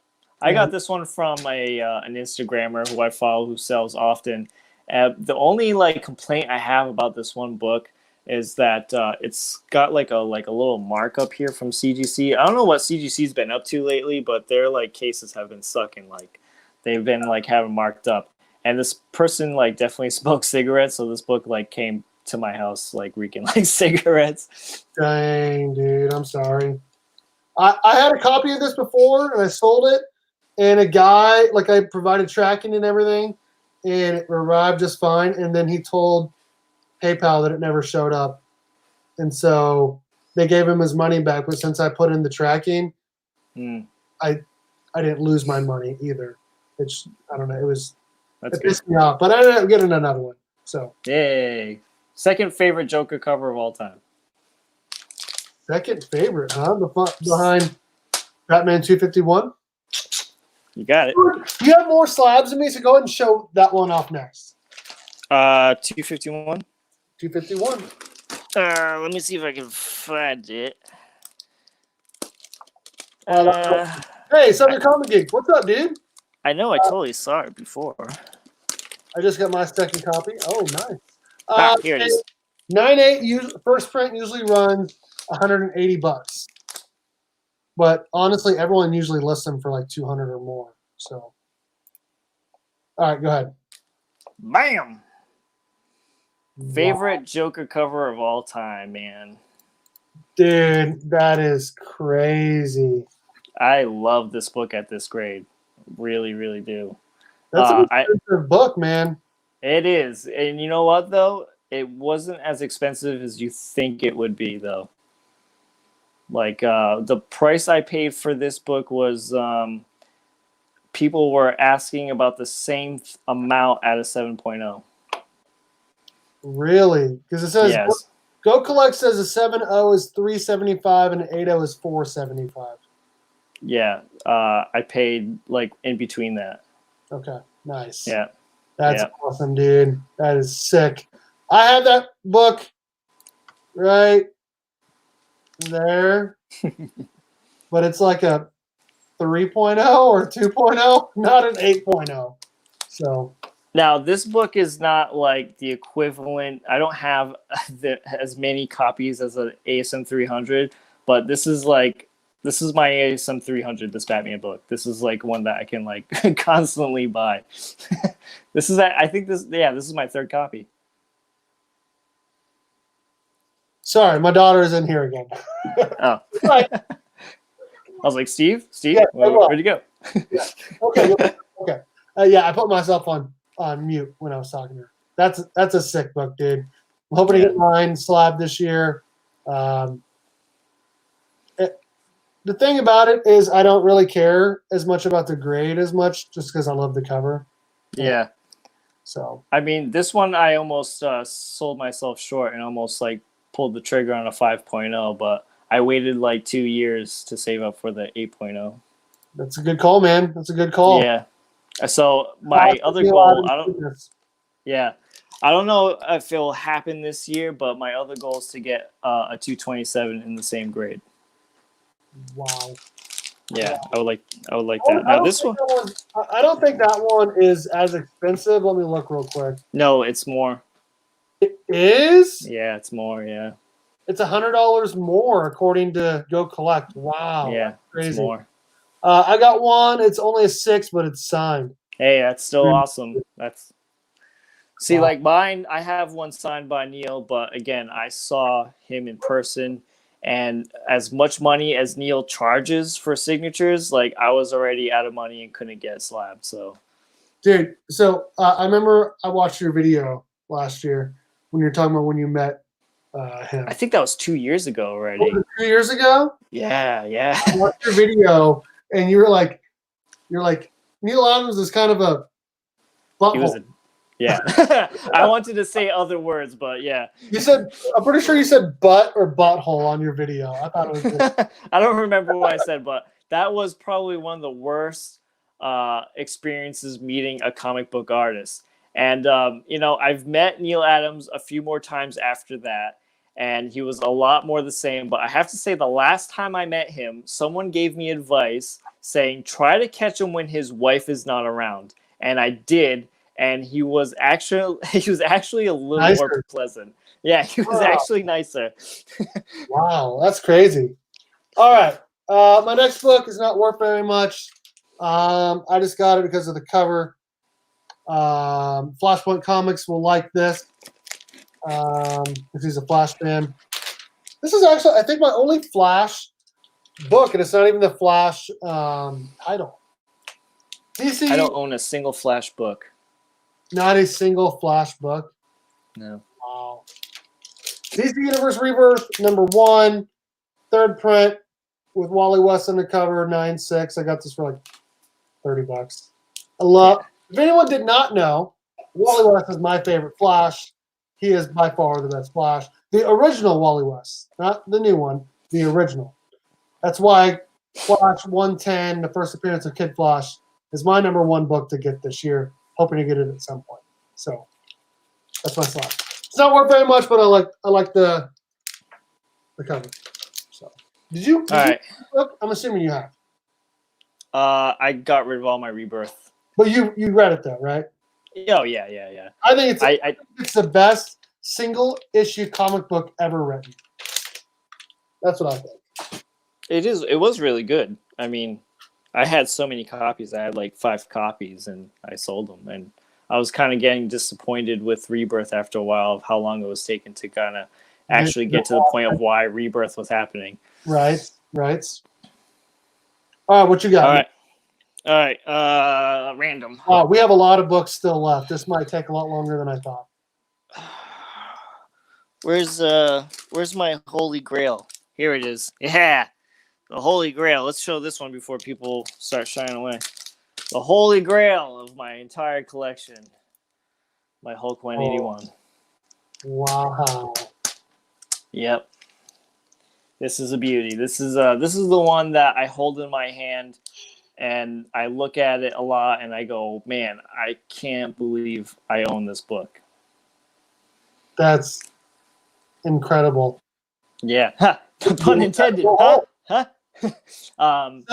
I got this one from an Instagrammer who I follow who sells often. The only like complaint I have about this one book is that it's got like a little markup here from CGC. I don't know what CGC's been up to lately, but their like cases have been sucking. Like they've been like having marked up. And this person like definitely smoked cigarettes, so this book like came to my house like reeking like cigarettes. Dang, dude, I'm sorry. I had a copy of this before and I sold it, and a guy, like I provided tracking and everything, and it arrived just fine, and then he told PayPal that it never showed up. And so they gave him his money back, but since I put in the tracking, I didn't lose my money either. Which I don't know, it pissed me off, but I ended up getting another one. So yay. Second favorite Joker cover of all time. Second favorite, huh? Behind Batman 251. You got it. You have more slabs than me, so go ahead and show that one off next. 251. 251. Let me see if I can find it. Hey, Southern Comic Geek, what's up, dude? I know I totally saw it before. I just got my second copy. Oh, nice. Here it is. 9.8 first print usually runs $180, but honestly, everyone usually lists them for like 200 or more. So, all right, go ahead. Bam. Favorite Joker cover of all time, man. Dude, that is crazy. I love this book at this grade. Really, really do. That's an expensive book, man. It is. And you know what, though? It wasn't as expensive as you think it would be, though. Like, the price I paid for this book was people were asking about the same amount at a 7.0. Really? Because it says yes. Go Collect says a 7.0 is $375 and an 8.0 is $475. Yeah, I paid like in between that. Okay, nice. Yeah, that's awesome, dude. That is sick. I have that book right there, but it's like a 3.0 or 2.0, not an 8.0. So now this book is not like the equivalent. I don't have as many copies as an ASM 300, but this is my ASM 300, this Batman book. This is like one that I can like constantly buy. This is my third copy. Sorry, my daughter is in here again. Oh. Right. I was like, Steve, yeah, where'd you go? Yeah. Okay. Yeah, I put myself on mute when I was talking to her. That's a sick book, dude. I'm hoping to get mine Slab this year. The thing about it is I don't really care as much about the grade as much just because I love the cover. Yeah. So I mean, this one I almost sold myself short and almost like pulled the trigger on a 5.0, but I waited like 2 years to save up for the 8.0. that's a good call, man. That's a good call. Yeah. So my other goal, yeah, I don't know if it'll happen this year, but my other goal is to get a 227 in the same grade. Wow. Yeah, I would like that. Now this one, I don't think that one is as expensive. Let me look real quick. no, it's more. It is? Yeah, it's more. Yeah. It's $100 more according to Go Collect. Wow. Yeah, That's crazy. it's more. I got one. It's only a 6, but it's signed. Hey, that's still awesome. That's see, Wow. like mine. I have one signed by Neil, but again, I saw him in person, and as much money as Neil charges for signatures, like I was already out of money and couldn't get Slab. So, Dude, so I remember I watched your video last year when you were talking about when you met him. I think that was 2 years ago already. Was it 2 years ago? Yeah, yeah. I watched your video, and you're like, Neil Adams is kind of a butthole. He was a, yeah. I wanted to say other words, but yeah. You said, I'm pretty sure you said butt or butthole on your video. I thought it was good. I don't remember what I said, but that was probably one of the worst experiences meeting a comic book artist. And, you know, I've met Neil Adams a few more times after that, and he was a lot more the same. But I have to say, the last time I met him, someone gave me advice saying, try to catch him when his wife is not around. And I did. And he was actually a little Nicer. more pleasant. Yeah, he was actually nicer. Wow, that's crazy. All right. My next book is not worth very much. I just got it because of the cover. Flashpoint Comics will like this. If he's a Flash fan. This is actually, I think, my only Flash book, and it's not even the Flash title. DC, I don't own a single Flash book. not a single Flash book. No. Wow. DC Universe Rebirth, #1, third print with Wally West on the cover, 9.6. I got this for like $30. I love. If anyone did not know, Wally West is my favorite Flash. He is by far the best Flash. The original Wally West, not the new one, the original. That's why Flash 110, the first appearance of Kid Flash, is my #1 book to get this year. Hoping to get it at some point. So that's my slide. It's not worth very much, but I like the cover. So did you? All right. Look, I'm assuming you have. I got rid of all my Rebirth. But you read it though, right? Oh yeah. I think it's the best single issue comic book ever written. That's what I think. It was really good. I mean, I had so many copies. I had like 5 copies, and I sold them. And I was kind of getting disappointed with Rebirth after a while of how long it was taking to kind of actually get to the point of why Rebirth was happening. Right. All right, what you got? All right. Random. We have a lot of books still left. This might take a lot longer than I thought. Where's my Holy Grail? Here it is. Yeah. The Holy Grail. Let's show this one before people start shying away. The Holy Grail of my entire collection. My Hulk 181. Wow. Yep. This is a beauty. This is the one that I hold in my hand, and I look at it a lot, and I go, man, I can't believe I own this book. That's incredible. Yeah. Pun intended. Huh? So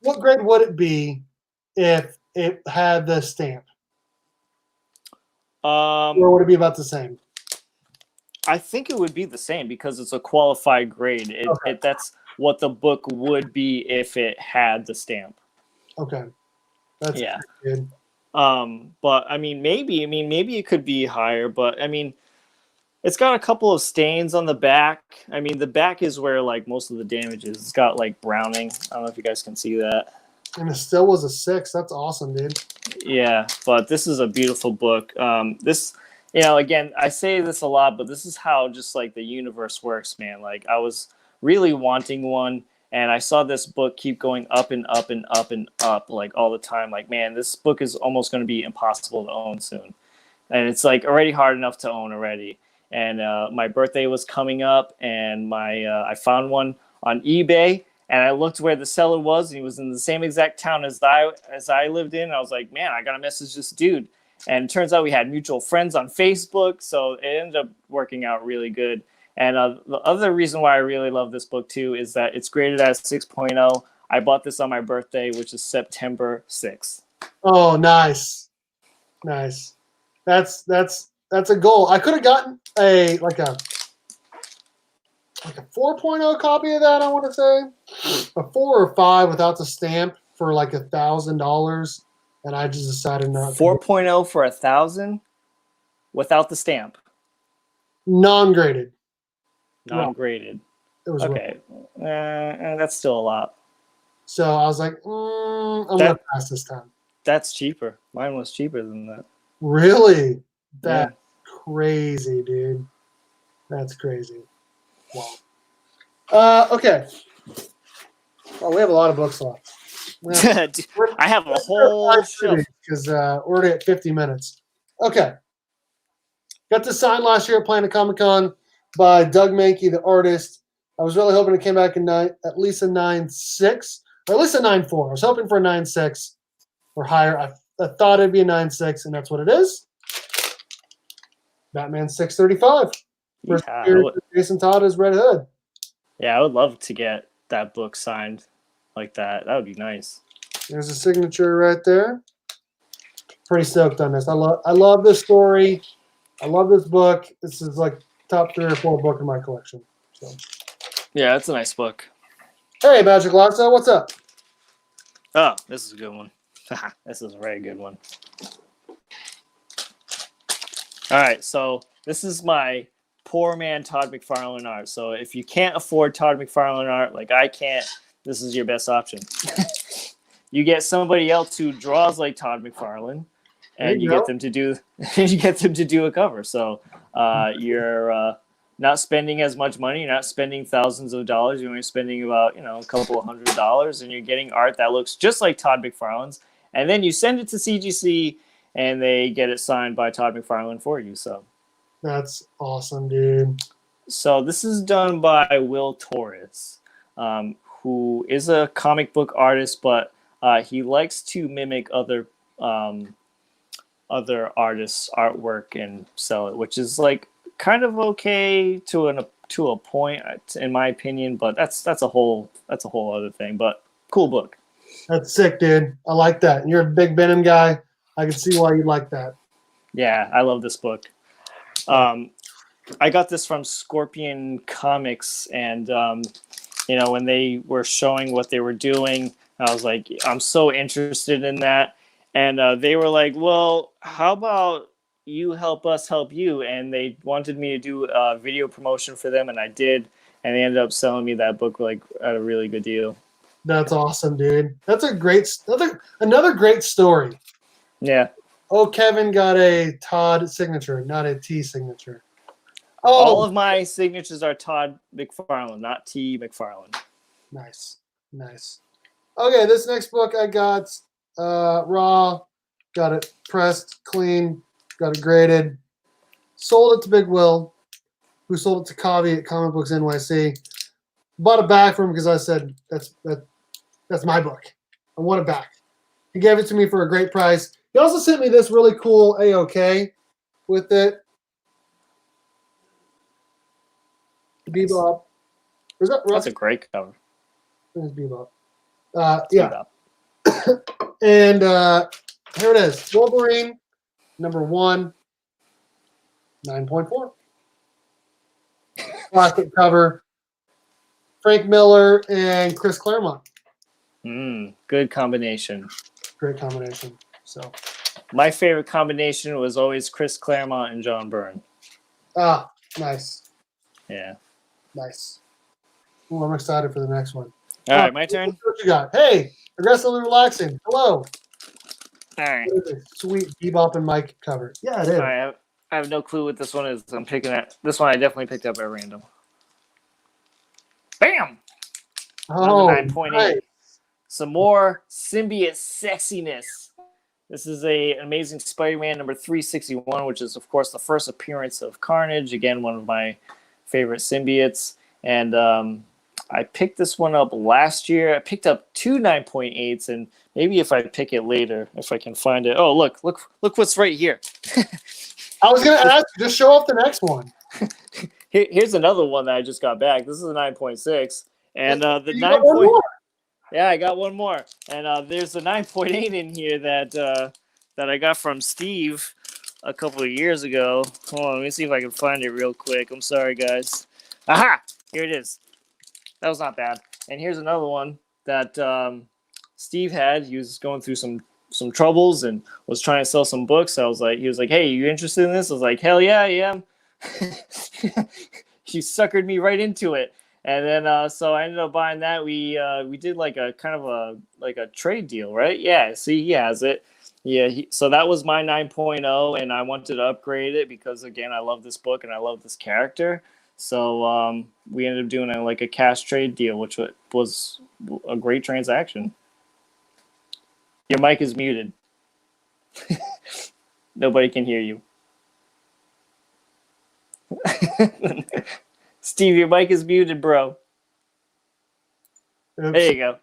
what grade would it be if it had the stamp? Or would it be about the same? I think it would be the same because it's a qualified grade. That's what the book would be if it had the stamp. Okay. That's good. But I mean, maybe it could be higher, but I mean, it's got a couple of stains on the back. I mean, the back is where like most of the damage is. It's got like browning. I don't know if you guys can see that. And it still was a 6. That's awesome, dude. Yeah, but this is a beautiful book. This, you know, again, I say this a lot, but this is how just like the universe works, man. Like I was really wanting one, and I saw this book keep going up and up and up and up like all the time. Like, man, this book is almost going to be impossible to own soon, and it's like already hard enough to own already. And my birthday was coming up, and I found one on eBay, and I looked where the seller was, and he was in the same exact town as I lived in. And I was like, man, I gotta message this dude. And it turns out we had mutual friends on Facebook, so it ended up working out really good. And the other reason why I really love this book too is that it's graded as 6.0. I bought this on my birthday, which is September 6th. Oh, nice. That's a goal. I could have gotten a 4.0 copy of that, I want to say. A 4 or 5 without the stamp for like $1,000, and I just decided not to. 4.0 for $1,000 without the stamp. Non-graded. Non-graded. It was okay. That's still a lot. So I was like, I'm going to pass this time. That's cheaper. Mine was cheaper than that. Really? That's crazy, dude. That's crazy. Wow. Okay. Well, we have a lot of books left. I have a whole shelf. Because we're already at 50 minutes. Okay. Got this signed last year at Planet Comic-Con by Doug Mankey, the artist. I was really hoping it came back in at least a 9.6 or at least a 9.4. I was hoping for a 9.6 or higher. I thought it'd be a 9.6, and that's what it is. Batman 635. First appearance of Jason Todd as Red Hood. Yeah, I would love to get that book signed like that. That would be nice. There's a signature right there. Pretty stoked on this. I love this story. I love this book. This is like top 3 or 4 book in my collection. So. Yeah, it's a nice book. Hey, Magic Loxa, what's up? Oh, this is a good one. This is a very good one. All right, so this is my poor man Todd McFarlane art. So if you can't afford Todd McFarlane art like I can't, this is your best option. You get somebody else who draws like Todd McFarlane, and you get them to do a cover. So you're not spending as much money. You're not spending thousands of dollars. You're only spending about a couple of $100, and you're getting art that looks just like Todd McFarlane's. And then you send it to CGC, and they get it signed by Todd McFarlane for you. So that's awesome, dude. So this is done by Will Torres, who is a comic book artist, but he likes to mimic other artists' artwork and sell it, which is like kind of okay to a point, in my opinion. But that's a whole other thing. But cool book. That's sick, dude. I like that. You're a big Venom guy. I can see why you like that. Yeah, I love this book. I got this from Scorpion Comics, and when they were showing what they were doing, I was like, I'm so interested in that. And they were like, well, how about you help us help you? And they wanted me to do a video promotion for them, and I did. And they ended up selling me that book like at a really good deal. That's awesome, dude. That's another great story. Yeah. Oh, Kevin got a Todd signature, not a T signature. Oh, all of my signatures are Todd McFarlane, not T McFarlane. Nice. Okay, this next book I got raw, got it pressed, clean, got it graded, sold it to Big Will, who sold it to Kavi at Comic Books NYC. Bought it back from him because I said that's my book. I want it back. He gave it to me for a great price. He also sent me this really cool AOK with it. Bebop. That's a great cover. There's Bebop. Yeah. And here it is. Wolverine, #1, 9.4. Plastic cover. Frank Miller and Chris Claremont. Good combination. Great combination. So, my favorite combination was always Chris Claremont and John Byrne. Ah, nice. Yeah. Nice. Ooh, I'm excited for the next one. All right, my turn. What you got? Hey, aggressively relaxing. Hello. All right. Sweet Bebop and Mike cover. Yeah, it is. All right, I have no clue what this one is. I'm picking at this one. I definitely picked up at random. Bam. Oh, Another 9.8. nice. Some more symbiote sexiness. This is an Amazing Spider-Man number 361, which is, of course, the first appearance of Carnage. Again, one of my favorite symbiotes. And I picked this one up last year. I picked up two 9.8s, and maybe if I pick it later, if I can find it. Oh, look what's right here. I was going to ask you, just show off the next one. Here's another one that I just got back. This is a 9.6. And the You 9. got one more. Yeah, I got one more, and there's a 9.8 in here that I got from Steve a couple of years ago. Hold on, let me see if I can find it real quick. I'm sorry, guys. Aha! Here it is. That was not bad. And here's another one that Steve had. He was going through some troubles and was trying to sell some books. He was like, "Hey, you interested in this?" I was like, "Hell yeah, I am." He suckered me right into it. And then, so I ended up buying that. We did like a kind of a trade deal, right? Yeah. See, he has it. Yeah. So that was my 9.0, and I wanted to upgrade it because, again, I love this book and I love this character. So we ended up doing a cash trade deal, which was a great transaction. Your mic is muted. Nobody can hear you. Steve, your mic is muted, bro. Oops. There you go.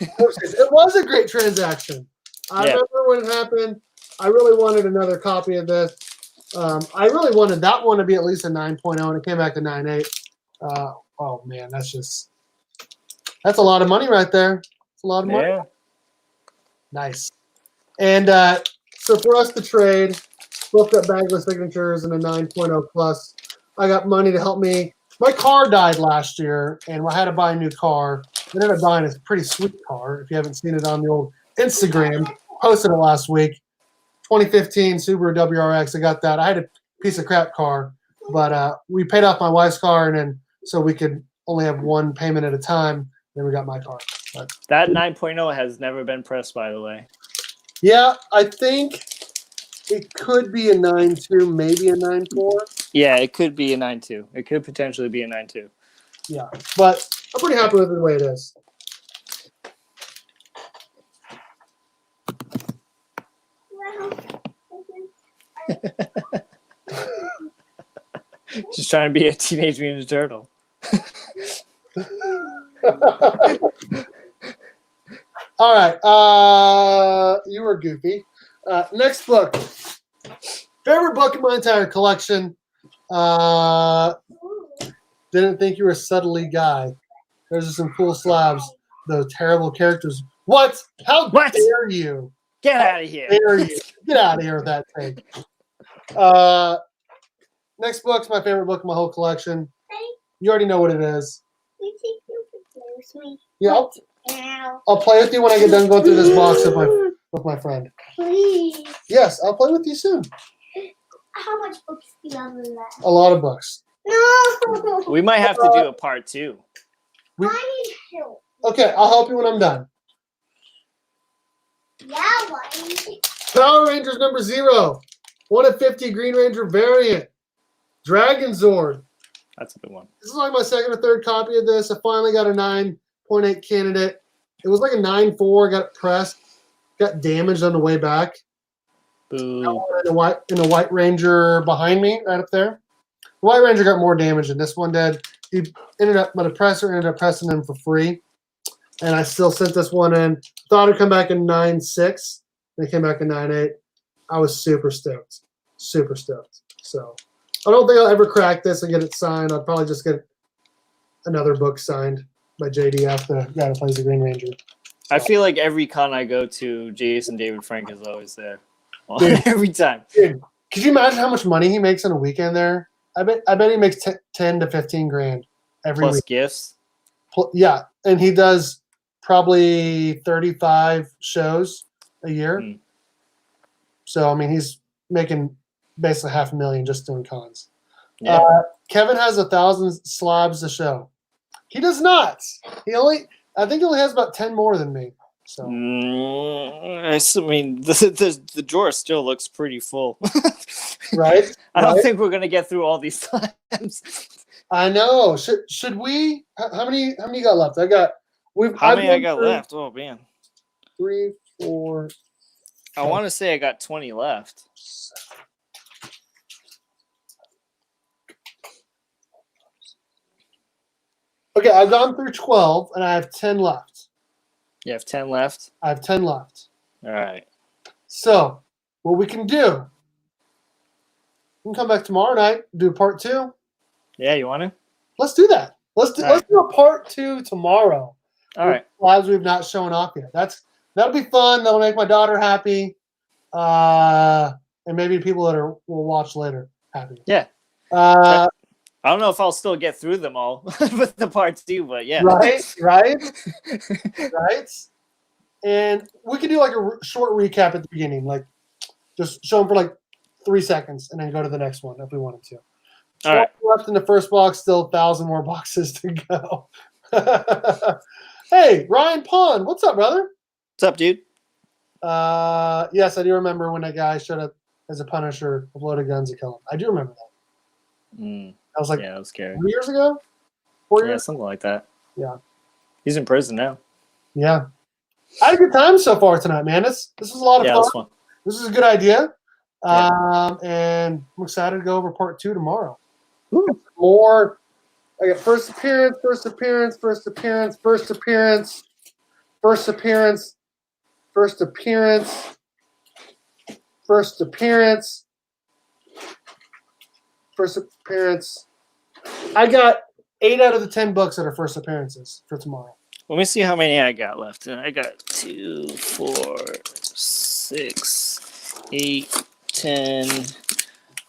It was a great transaction. I remember when it happened. I really wanted another copy of this. I really wanted that one to be at least a 9.0, and it came back to 9.8. Oh, man, that's a lot of money right there. It's a lot of money. Yeah. Nice. And so for us to trade, both got bagless signatures and a 9.0 plus. I got money to help me. My car died last year, and I had to buy a new car. I ended up buying a pretty sweet car. If you haven't seen it on the old Instagram, posted it last week. 2015 Subaru WRX. I got that. I had a piece of crap car, but we paid off my wife's car, and then so we could only have one payment at a time. Then we got my car. But That 9.0 has never been pressed, by the way. yeah, I think it could be a 9.2, maybe a 9.4. Yeah, it could be a 9.2. It could potentially be a 9.2. Yeah, but I'm pretty happy with the way it is. Just trying to be a Teenage Mutant Turtle. All right, you were goofy. Next book. Favorite book in my entire collection. Didn't think you were a subtly guy. There's some cool slabs. Those terrible characters. What? How dare you? Get out of here. How dare you? Get out of here with that thing. Next book's my favorite book in my whole collection. You already know what it is. Yeah, I'll play with you when I get done going through this box with my friend. Please. Yes, I'll play with you soon. How much books do you have left? A lot of books. No. We might have to do a part 2. I need help. Okay, I'll help you when I'm done. Yeah, why? Power Rangers number 0. 1 of 50 Green Ranger variant. Dragon Zord. That's a good one. This is like my second or third copy of this. I finally got a 9.8 candidate. It was like a 9.4. Got it pressed. Got damaged on the way back. Boo. And the White Ranger behind me, right up there. The White Ranger got more damage than this one did. He ended up, my depressor ended up pressing him for free. And I still sent this one in. Thought it'd come back in 9.6. They came back in 9.8. I was super stoked. Super stoked. So I don't think I'll ever crack this and get it signed. I'll probably just get another book signed by JDF, the guy who plays the Green Ranger. So. I feel like every con I go to, Jason David Frank is always there. Dude, every time. Dude, could you imagine how much money he makes in a weekend there? I bet he makes 10 to 15 grand every Plus week. gifts. Yeah, and he does probably 35 shows a year. Mm. So I mean, he's making basically $500,000 just doing cons. Yeah. Kevin has 1,000 slabs a show. He does not. I think he only has about 10 more than me. So. I mean, the drawer still looks pretty full. Right? I don't think we're gonna get through all these slabs. I know. Should we? How many you got left? I got How many I got left? Oh man, 3, 4. I want to say I got 20 left. Okay, I've gone through 12, and I have 10 left. You have 10 left? I have 10 left. All right. So, what we can do, we can come back tomorrow night, do part 2. Yeah, you want to? Let's do that. Let's do a part 2 tomorrow. All right. Lives we've not shown off yet. That'll be fun. That'll make my daughter happy. And maybe people that will watch later happy. Yeah. I don't know if I'll still get through them all with the part 2, but yeah. Right. And we could do like a short recap at the beginning, like just show them for like 3 seconds and then go to the next one if we wanted to. All right. Left in the first box, still 1,000 more boxes to go. Hey, Ryan Pond, what's up, brother? What's up, dude? Yes, I do remember when that guy showed up as a Punisher with loaded guns to kill him. I do remember that. I was like, yeah, that was scary. 3 years ago? 4 years? Yeah, something like that. Yeah. He's in prison now. Yeah. I had a good time so far tonight, man. This was a lot of fun. Fun. This is a good idea. Yeah. And I'm excited to go over part 2 tomorrow. Ooh. More. I got first appearance, first appearance, first appearance, first appearance, first appearance, first appearance, first appearance, first appearance. I got 8 out of the 10 books that are first appearances for tomorrow. Let me see how many I got left. I got 2, 4, 6, 8, 10,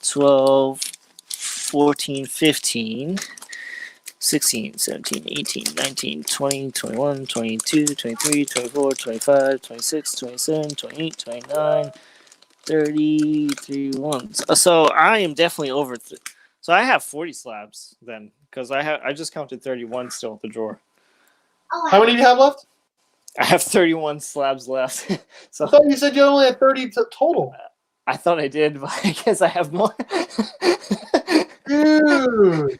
12, 14, 15, 16, 17, 18, 19, 20, 21, 22, 23, 24, 25, 26, 27, 28, 29, 30, 31. So I am definitely over. So I have 40 slabs then, because I just counted 31 still at the drawer. How many do you have left? I have 31 slabs left. So I thought you said you only had 30 total. I thought I did, but I guess I have more. Dude,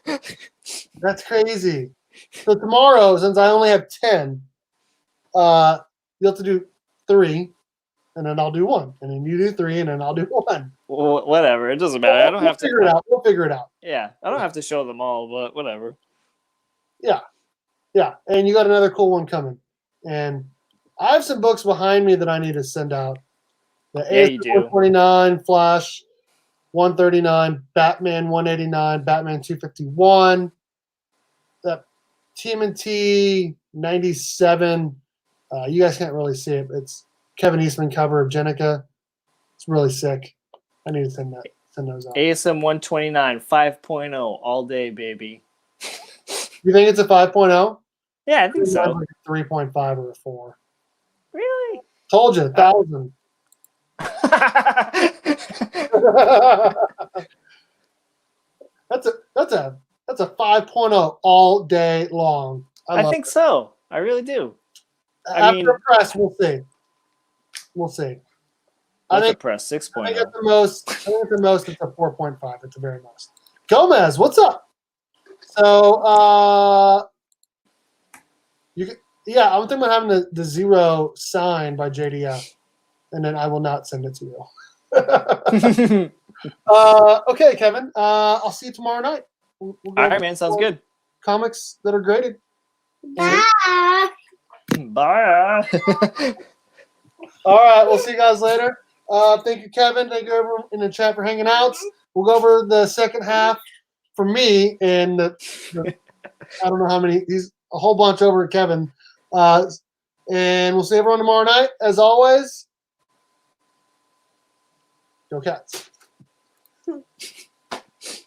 that's crazy. So tomorrow, since I only have 10, you'll have to do 3, and then I'll do 1, and then you do 3, and then I'll do 1. Well, whatever. It doesn't matter. I don't have to figure it out. We'll figure it out. Yeah, I don't have to show them all, but whatever. Yeah, and you got another cool one coming. And I have some books behind me that I need to send out. The you do. 129, Flash 139, Batman 189, Batman 251, the TMNT 97. You guys can't really see it, but it's Kevin Eastman cover of Jenica. It's really sick. I need to send those out. ASM 129 5.0 all day, baby. You think it's a 5.0? Yeah, I think so. Like a 3.5 or a 4. Really? Told you, 1,000. That's a 5.0 all day long. I think so. I really do. After press, we'll see. We'll see. I think press 6.0. I think at the most, it's a 4.5 at the very most. Gomez, what's up? So, I'm thinking about having the 0 signed by JDF, and then I will not send it to you. Okay, Kevin. I'll see you tomorrow night. We'll all right, man. Sounds good. Comics that are graded. Bye. Bye. All right, we'll see you guys later. Thank you, Kevin. Thank you, everyone in the chat for hanging out. We'll go over the second half for me, and I don't know how many. He's a whole bunch over at Kevin. And we'll see everyone tomorrow night. As always, go Cats.